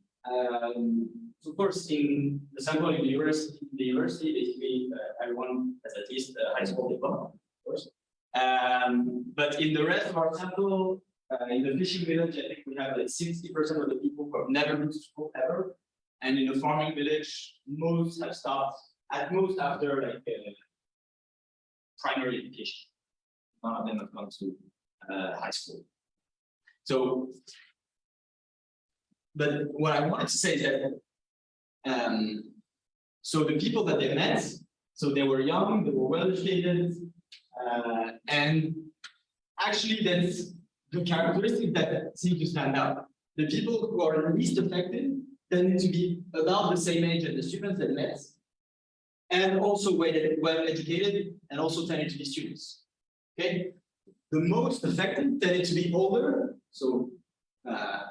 so of course in the sample in the university, basically everyone has at least a high school diploma, of course. But in the rest of our sample, in the fishing village, I think we have like 60% of the people who have never been to school ever, and in the farming village, most have stopped at most after like primary education. None of them have gone to high school. So, but what I wanted to say is that so the people that they met, so they were young, they were well educated, and actually that's the characteristic that seem to stand out. The people who are least affected tend to be about the same age as the students that met, and also well educated, and also tended to be students. Okay, the most affected tended to be older. So,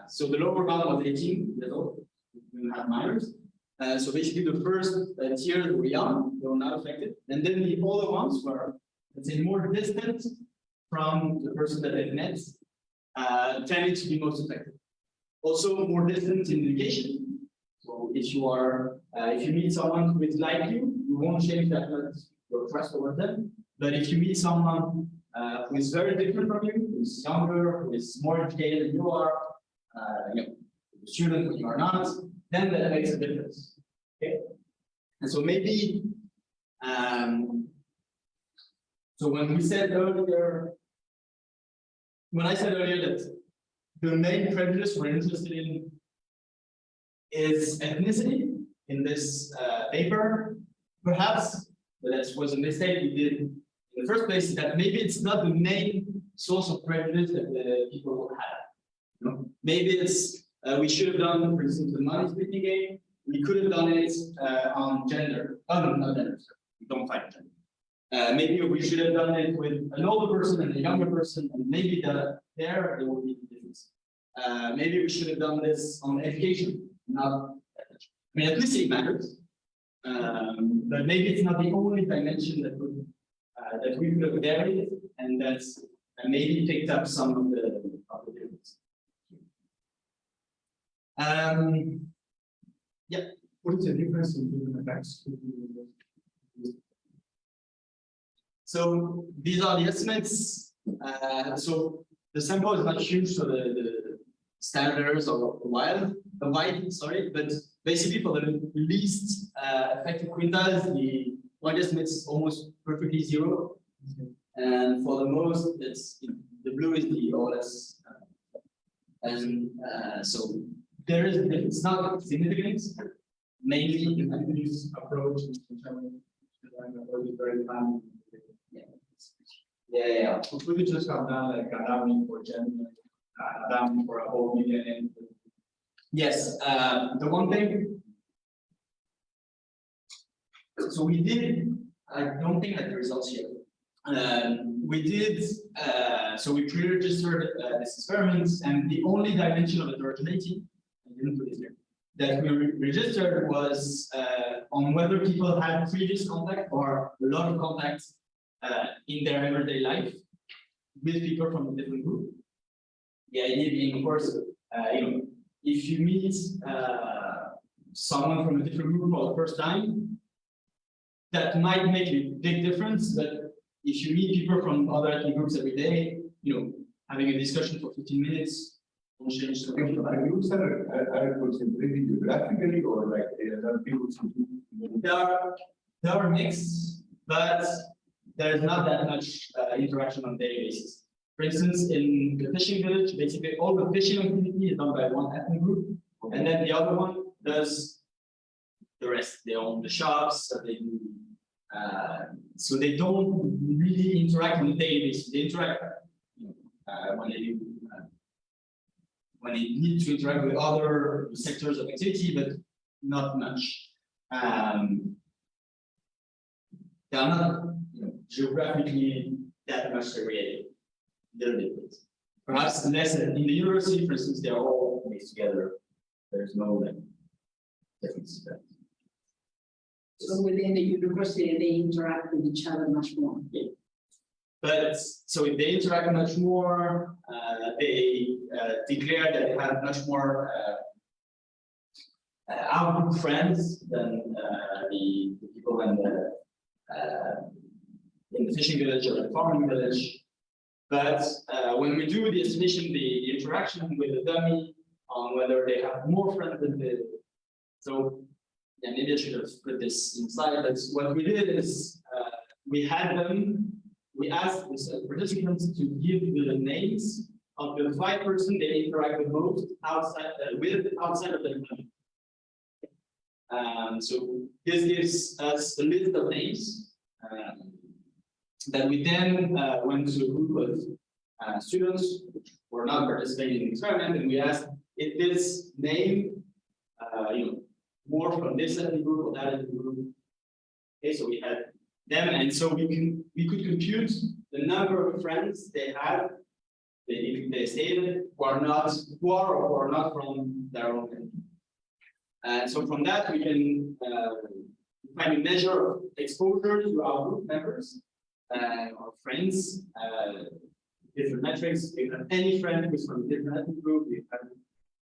so the lower bound was 18 years old. We had minors. So basically, the first tier were young, they were not affected, and then the older ones were, let's say, more distant from the person that they met, tended to be most affected. Also, more distant in education. So if you are, if you meet someone who is like you won't change that much your trust towards them. But if you meet someone who is very different from you, who is younger, who is more educated than you are, you know, a student when you are not, then that makes a difference. Okay, and so maybe, so when we said earlier, when I said earlier that the main prejudice we're interested in is ethnicity in this paper, perhaps, but that was a mistake we did in the first place, is that maybe it's not the main source of prejudice that the people will have. You know? Maybe it's, we should have done, for instance, the money splitting game, we could have done it on gender. Oh, no, not gender, sorry. We don't find gender. Maybe we should have done it with an older person and a younger person, and maybe there will be the difference. Maybe we should have done this on education, not, I mean, ethnicity matters, but maybe it's not the only dimension that would that we could have varied, and that's maybe picked up some of the difference. Yeah. What is the difference in different effects? So these are the estimates. So the sample is not huge, so the standard errors are wide, sorry, but basically for the least affected quintiles, the wide estimate is almost perfectly zero. And for the most, it's the blue is the OLS. And so there is, it's not significant, mainly the continuous approach is very fun. Yeah. So we could just come down like down for gender, down for a whole million. Yes, the one thing. So we did. I don't think that the results yet. We did. So we pre-registered this experiment, and the only dimension of heterogeneity, I didn't put it here, that we registered was on whether people had previous contact or a lot of contacts in their everyday life with people from a different group. The idea being, of course, you know, if you meet someone from a different group for the first time, that might make a big difference. But if you meet people from other ethnic groups every day, you know, having a discussion for 15 minutes won't change so much. Are you are concentrated geographically or like there are people? There are mixed, but there's not that much interaction on a daily basis. For instance, in the fishing village, basically all the fishing activity is done by one ethnic group, and then the other one does the rest. They own the shops, so they do. So they don't really interact on a daily basis. They interact when they do, when they need to interact with other sectors of activity, but not much. They are not geographically that much segregated. Little bit. Perhaps less in the university, for instance, they are all mixed together. There's no difference. So within the university, they interact with each other much more. Yeah. But so if they interact much more, they declare that they have much more outgroup friends than the people in the fishing village or the farming village. But when we do the estimation, the interaction with the dummy on whether they have more friends than so yeah, maybe I should have put this inside. But what we did is we asked the participants to give the names of the 5 persons they interact the most outside of their dummy. So this gives us a list of names. That we then went to a group of students which were not participating in the experiment, and we asked if this name, more from this ethnic group or that ethnic group. Okay, so we had them, and so we could compute the number of friends they had. They stated who are or who are not from their own country. And so from that we can find a measure of exposure to our group members. Or friends, different metrics. If you have any friend who's from a different ethnic group, you have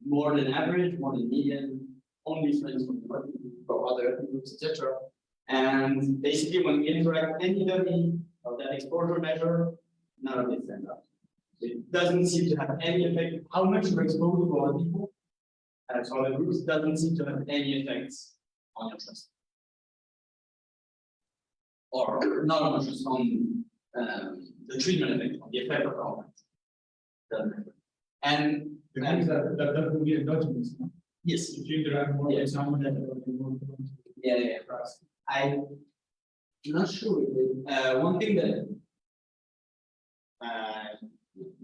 more than average, more than median, only friends from the ethnic group or other ethnic groups, etc. And basically, when we interact any dummy of that exposure measure, none of it stands out. It doesn't seem to have any effect. How much you're exposed to other people, so other groups, doesn't seem to have any effects on your trust. Or not just on the treatment effect, on the effect of contact. And that would be a document. yes, If you interact more with someone that will be more. yeah. I'm not sure. One thing that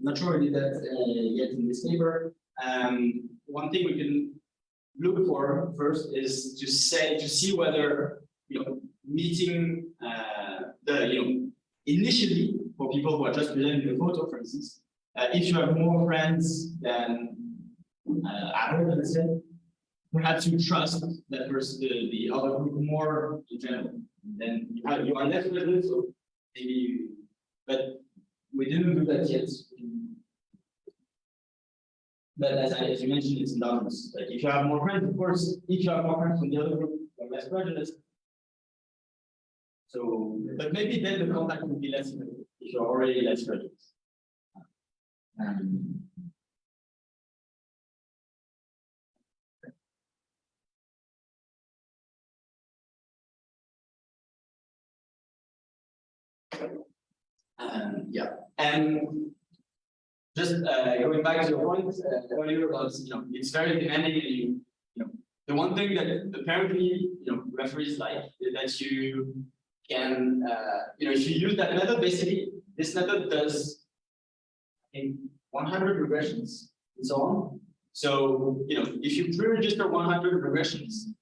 not sure we did that yet in this paper. One thing we can look for first is to see whether meeting initially for people who are just presenting the photo, for instance, if you have more friends than average, let's say, perhaps you trust that person, the other group more in general. Then you are less with it, so maybe but we didn't do that yet. But as you mentioned, it's endogenous. Like if you have more friends, of course, if you have more friends from the other group, you're less prejudiced. So, but maybe then the contact will be less if you're already less prejudiced. Yeah, and just going back to your point earlier about it's very demanding, and the one thing that apparently referees like is that you can if you use that method, basically this method does I think 100 regressions and so on. So if you pre-register 100 regressions,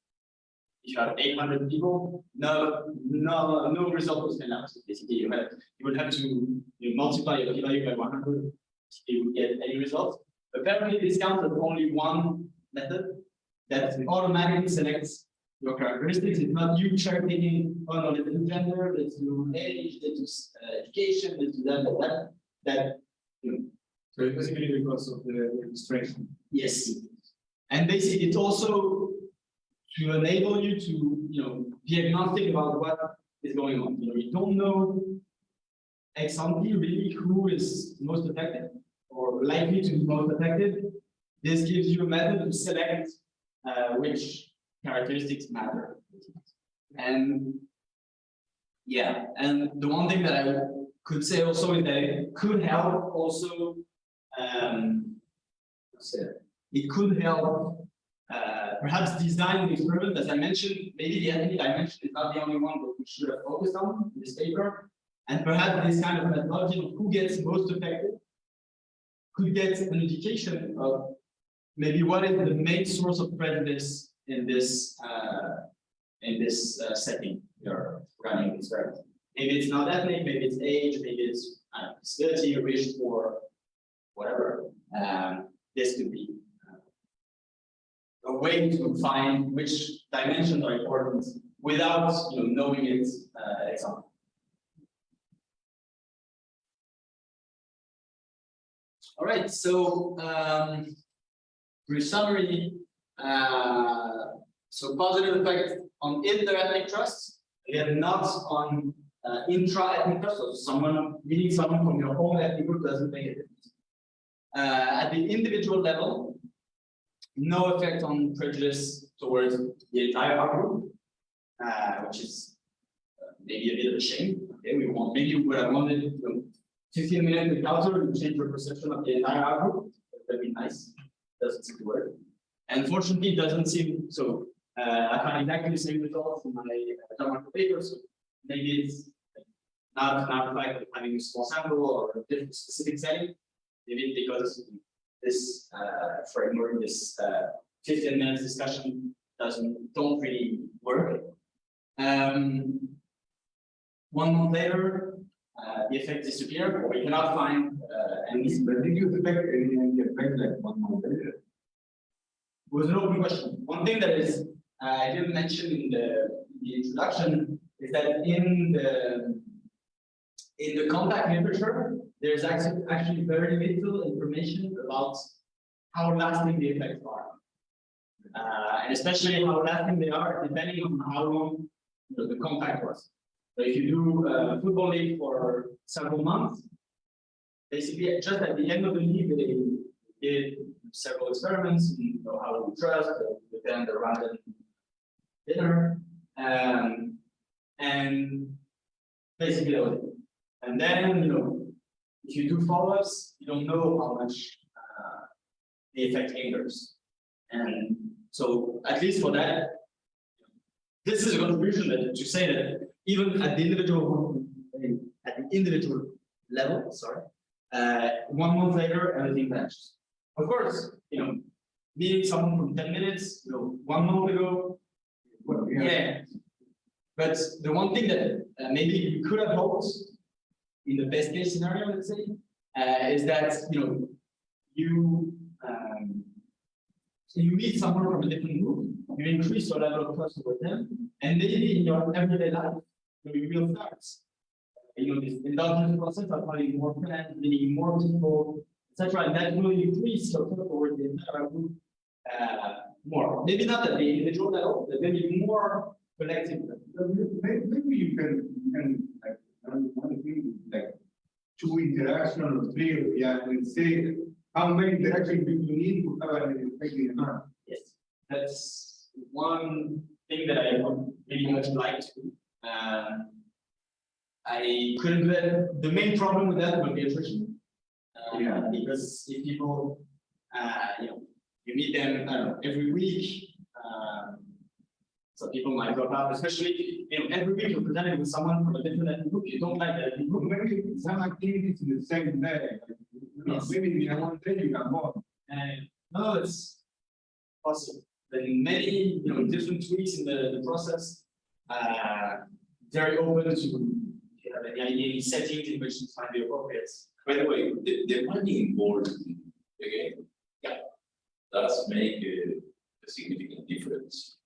if you have 800 people, no result will stand out. So basically, you would have to multiply your p-value by 100 you would get any result. Apparently, this counts as only one method that automatically selects your characteristics. It's not you cherry picking, oh no, let's do gender, let's do age, let's do education, let's do that. So it's basically because of the registration. Yes. And basically, it's also to enable you to be agnostic about what is going on. You don't know ex ante really who is most affected or likely to be most affected. This gives you a method to select which characteristics matter. And yeah, and the one thing that I could say also is that it could help also it could help perhaps design the experiment, as I mentioned, maybe the ethnic dimension is not the only one that we should have focused on in this paper. And perhaps this kind of methodology of who gets most effective could get an indication of maybe what is the main source of prejudice in this setting you're running the experiment. Maybe it's not ethnic, maybe it's age, maybe it's disability, risk, or whatever. This could be a way to find which dimensions are important without knowing it example. All right, so brief summary. So positive effect on inter-ethnic trust, again, not on intra-ethnic trust. So someone meeting someone from your own ethnic group doesn't make a difference. At the individual level, no effect on prejudice towards the entire outgroup, which is maybe a bit of a shame. Okay, maybe we would have wanted 15 minutes encounter to change your perception of the entire outgroup. That'd be nice. Doesn't seem to work. Unfortunately, it doesn't seem so. I found exactly the same results in my job market paper. So maybe it's not the fact of having a small sample or a different specific setting. Maybe because this framework, this 15 minutes discussion don't really work. 1 month later, the effect disappeared, but we cannot find any. But did you expect any effect like 1 month later? It was an open question. One thing that is I didn't mention in the introduction is that in the contact literature, there's actually very little information about how lasting the effects are, and especially how lasting they are depending on how long the contact was. So if you do a football league for several months, basically just at the end of the league, they did several experiments, how to trust, within the random dinner, and basically that was it. And then, if you do follow-ups, you don't know how much the effect lingers. And so, at least for that, this is a contribution to say that even at the individual level, 1 month later, everything vanishes. Of course, meeting someone from 10 minutes, 1 month ago, well, yeah. But the one thing that maybe we could have hoped in the best case scenario, let's say, is that you meet someone from a different group, you increase your level of trust with them, and maybe in your everyday life, you will start. This indulgence process of having more friends, meeting more people, etc., and that will increase your trust towards the entire group more. Maybe not at the individual level, but maybe more collective. Maybe you can like one thing like 2 interactions or 3, yeah, and say how many interactions do you need to have an effect in the mind? Yes, that's one thing that I would really much like to. I couldn't do that. The main problem with that would be attrition. Because if people, you meet them, I don't know, every week. So people might drop out, especially every week you're presented with someone from a different ethnic group. You don't like that ethnic group. Maybe some activities in the same day. Yes. Maybe in 1 day you have more. No, it's possible. Then many different tweaks in the process. Very open to any settings in which to find the appropriate. By the way, the money involved again, does make a significant difference.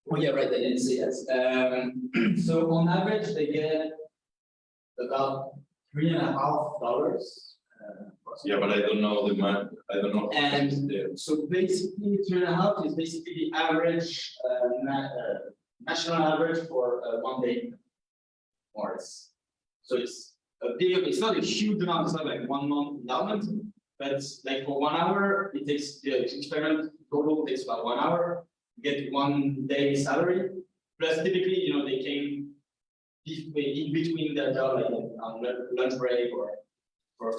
Oh yeah, right. I didn't say that. So on average, they get about $3.50. Yeah, but I don't know the month. I don't know. And so basically, 3.5 is basically the average national average for 1 day. More or less. So it's it's not a huge amount. It's not like 1 month endowment, but like for 1 hour, it takes the experiment total takes about 1 hour. You get 1 day salary. Plus, typically, they came in between their job, like on lunch break or for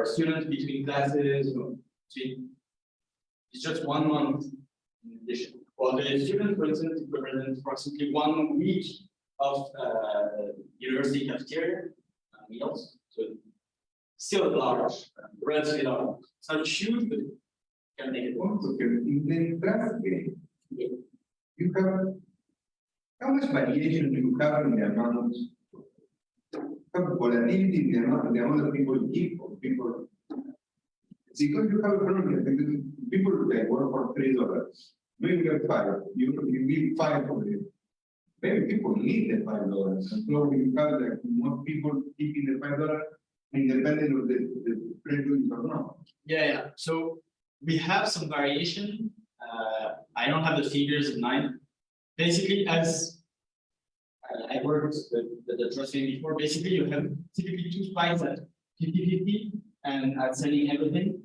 students between classes. It's just 1 month in addition. Well, the student, for instance, represents approximately 1 week of university cafeteria meals. So still large, relatively large. It's not huge, but can make it work. Okay, in the trust game, you have, how much variation do you have in the amount? Have volatility in the amount of people give or people. Because you have a problem, because people that work for $3, maybe you have 5, you give 5 for it. Maybe people need the $5, and so you have like more people keeping the $5 independent of the prejudice or not. Yeah. So we have some variation. I don't have the figures in mind. Basically, as I worked with the trust fund before, basically you have typically 2 spikes at 50-50 and at selling everything.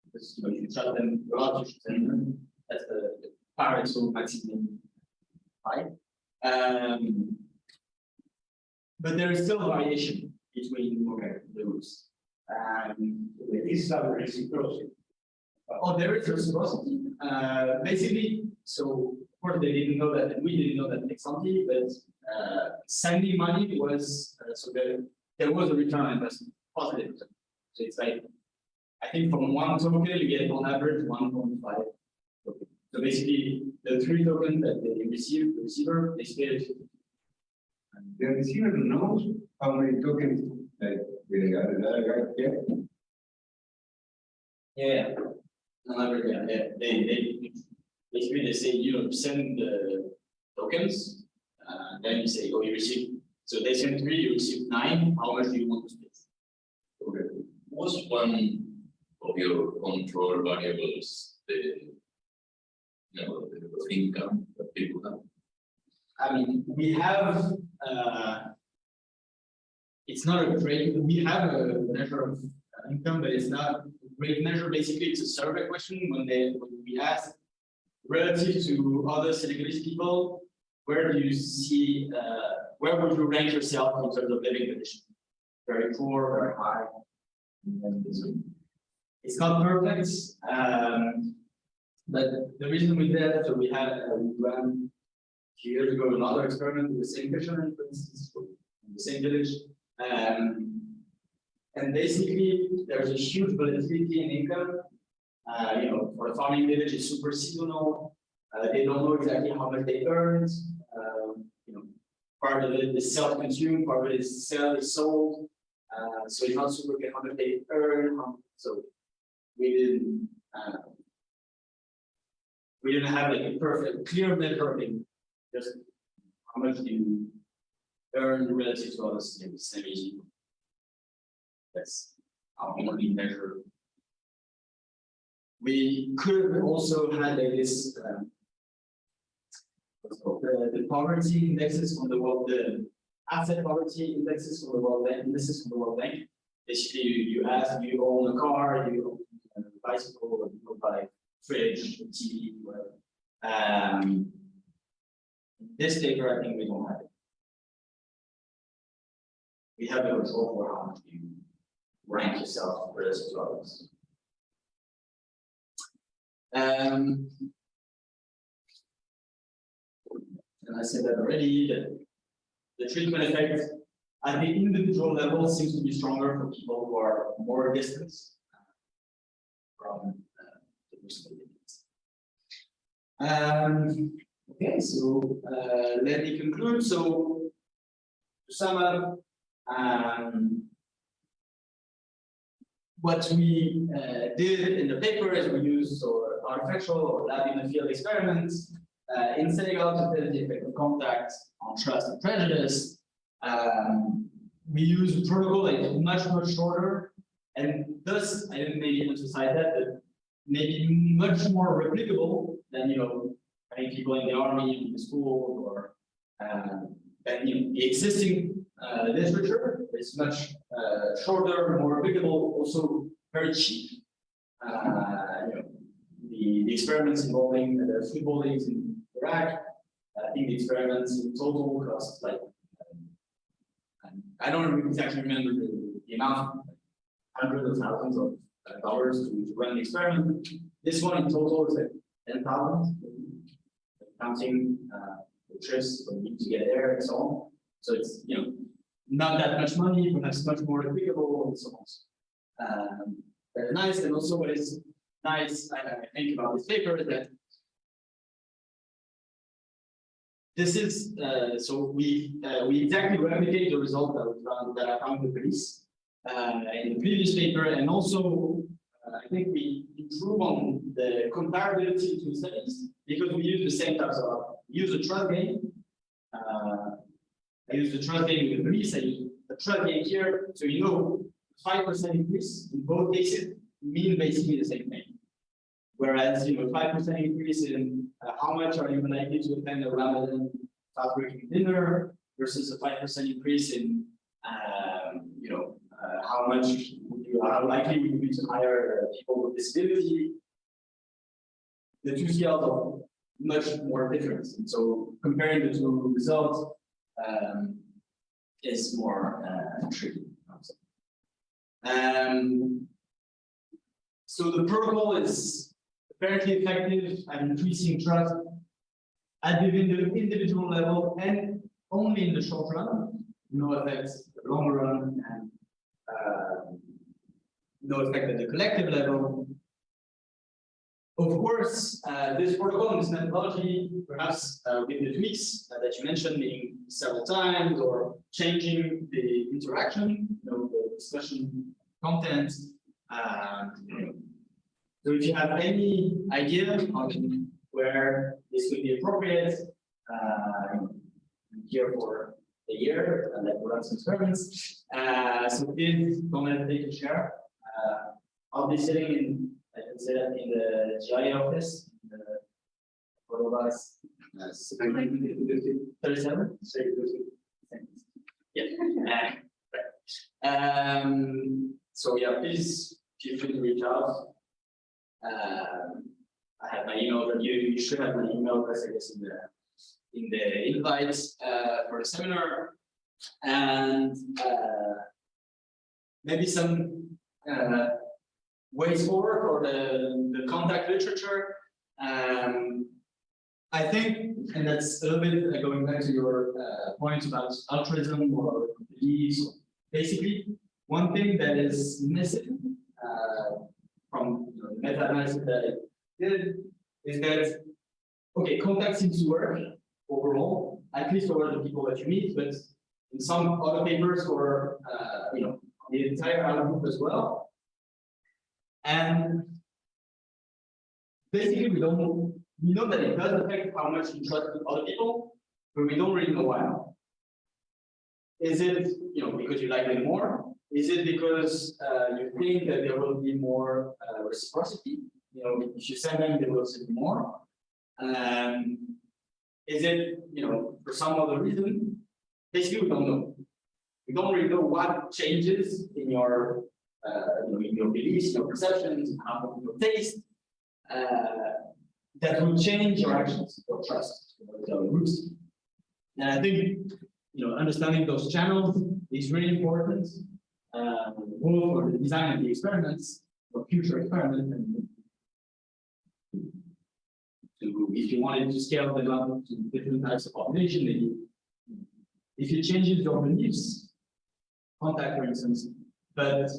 Because you shut them a lot, you should send them. That's the Pareto maximum spike. But there is still variation between the groups. This is our reciprocity. Oh, there is reciprocity. Basically, so of course they didn't know that, and we didn't know that ex ante, but sending money was so there was a return on investment, positive return. So it's like, I think from 1 token you get on average 1.5 tokens. So basically the 3 tokens that they receive, the receiver, they split it. And the receiver knows how many tokens like the other guy get. Yeah. On average, yeah. They basically they say you send the tokens, then you say, oh, you receive. So they send 3, you receive 9. How much do you want to split? Okay. Was one of your control variables the income that people have? I mean, we have. It's not a great. We have a measure of income, but it's not a great measure. Basically, it's a survey question when we ask relative to other Senegalese people, where do you see? Where would you rank yourself in terms of living conditions? Very poor, very high. It's not perfect, but the reason we did that, so we ran a few years ago another experiment with the same fishermen, for instance, in the same village, and basically there's a huge volatility in income. For the farming village, it's super seasonal. They don't know exactly how much they earned. Part of it is self-consumed, part of it is sold. So it's not super clear how much they earn. So we didn't have like a perfect, clear measure of income. Just how much do you earn relative to others in the same age. That's how we measure. We could have also had this the poverty indexes from the world, the asset poverty indexes from the World Bank. Basically, you ask, do you own a car, do you own a bicycle, or do you buy fridge, TV, whatever. This paper, I think we don't have it. We have no control for how much you rank yourself relative to others. And I said that already, that the treatment effect at the individual level seems to be stronger for people who are more distant from the person. Okay, so let me conclude. So to sum up, what we did in the paper is we used artificial or lab in the field experiments in Senegal to test the effect of contact on trust and prejudice. We use a protocol that is much shorter, and thus I didn't maybe emphasize that, but maybe much more replicable than having people in the army, in the school, or than the existing literature. It's much shorter, more replicable, also very cheap. The experiments involving the football leagues in Iraq, I think the experiments in total cost like, I don't exactly remember the amount, hundreds of thousands of dollars to run the experiment. This one in total is like 10,000, counting the trips from you to get there and so on. So it's not that much money, perhaps much more applicable and so on. Very nice, and also what is nice, I think, about this paper is that this is so we exactly replicate the result that I found with police in the previous paper, and also I think we improve on the comparability between studies because we use the same types of use a trust game. I use the trust game with police. I use the trust game here, so 5% increase in both cases mean basically the same thing. Whereas 5% increase in how much are you likely to attend a Ramadan fast breaking dinner versus a 5% increase in how likely would you be to hire people with disability. The two scales are much more different, and so comparing the two results is more tricky. So the protocol is apparently effective at increasing trust at the individual level and only in the short run. No effects in the long run, and no effect at the collective level. Of course, this protocol and this methodology, perhaps with the tweaks that you mentioned, meaning several times or changing the interaction, the discussion content. So if you have any idea on where this would be appropriate, I'm here for a year and we'll run some experiments. So please don't hesitate to share. I'll be sitting in, I can say that, in the JiLAEE office, in the all of us, 37? Yeah. So yeah, please feel free to reach out. I have my email, but you should have my email address, I guess, in the invite for the seminar, and maybe some ways forward for the contact literature. I think, and that's a little bit going back to your point about altruism or beliefs. Basically, one thing that is missing from the meta-analysis that I did is that, okay, contact seems to work overall, at least for the people that you meet, but in some other papers for the entire outgroup as well. And basically, we know that it does affect how much you trust other people, but we don't really know why. Is it because you like them more? Is it because you think that there will be more reciprocity? If you send them, they will send you more. Is it for some other reason? Basically, we don't know. We don't really know what changes in your beliefs, your perceptions, your taste that will change your actions, your trust, your groups. And I think understanding those channels is really important, both for the design of the experiments, for future experiments, and if you wanted to scale them up to different types of population, maybe if it changes your beliefs, contact, for instance, but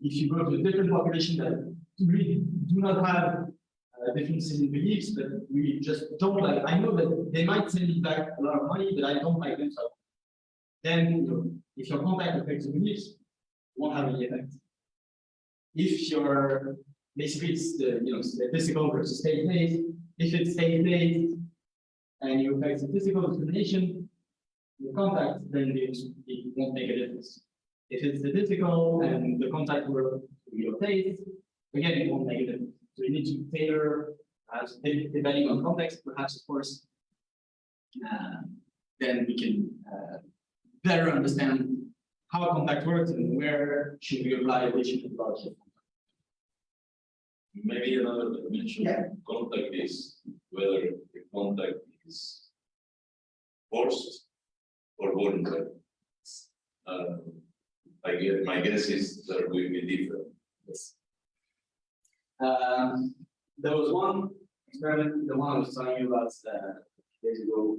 if you go to a different population that really do not have differences in beliefs, but we just don't like, I know that they might send me back a lot of money, but I don't like them, so then if your contact affects your beliefs, it won't have any effect. If you're basically it's the statistical versus state-based, if it's state-based and you affect statistical discrimination, the contact, then it won't make a difference. If it's statistical and the contact were your taste, again, it won't make a difference. So you need to tailor, depending on context, perhaps, of course, then we can better understand how contact works and where should we apply additional methodology. Maybe another dimension of contact is whether the contact is forced or voluntary. My guess is that will be different. Yes. There was one experiment, the one I was telling you about days ago,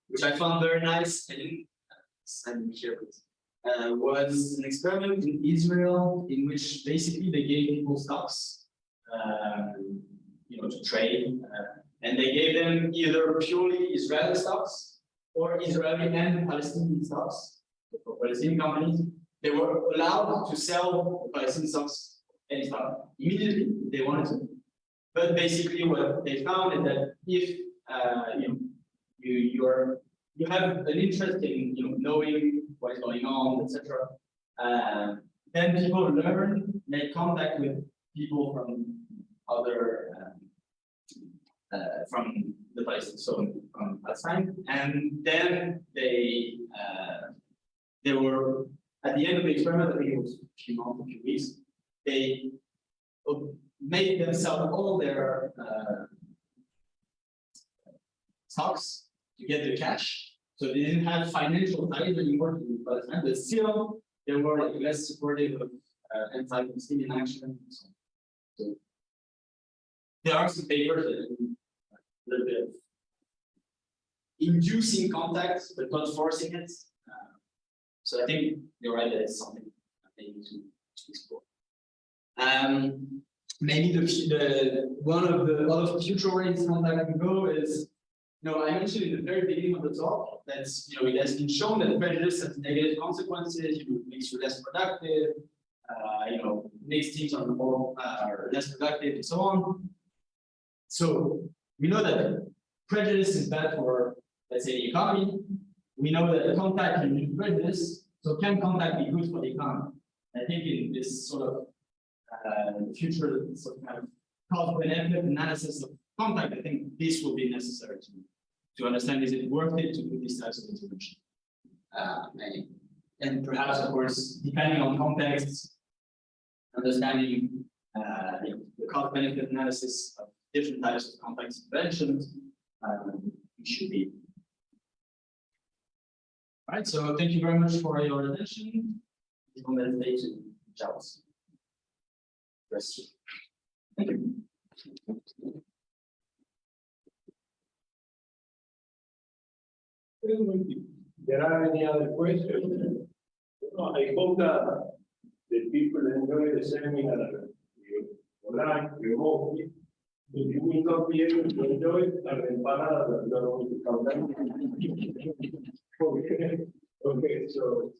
which I found very nice. I didn't send me here, but was an experiment in Israel in which basically they gave people stocks, to trade, and they gave them either purely Israeli stocks or Israeli and Palestinian stocks. So for Palestinian companies, they were allowed to sell Palestinian stocks any stock immediately if they wanted to. But basically, what they found is that if you have an interest in knowing what is going on, etc., then people learn, make contact with people from other from the places, so from Palestine, and then they were at the end of the experiment. I think it was a few months, a few weeks. They made them sell all their stocks to get the cash. So they didn't have financial ties anymore to Palestine, but still they were like less supportive of anti-Palestinian action and so on. So there are some papers that do a little bit of inducing contact but not forcing it. So I think you're right that it's something that they need to explore. Maybe the one of the other future ways contact can go is, I mentioned in the very beginning of the talk that it has been shown that prejudice has negative consequences. It makes you less productive. Makes teams are less productive and so on. So we know that prejudice is bad for, let's say, the economy. We know that contact can be prejudice. So can contact be good for the economy? I think in this sort of future sort of kind of cost-benefit analysis of contact, I think this will be necessary to understand, is it worth it to do these types of intervention? And perhaps, of course, depending on context, understanding the cost-benefit analysis of different types of contact interventions, should be. All right, so thank you very much for your attention. Don't hesitate to reach out. Thank you. There are any other questions? I hope that the people enjoy the seminar online, remotely. If you will not be able to enjoy it, the empanadas are not going to come down. Okay, so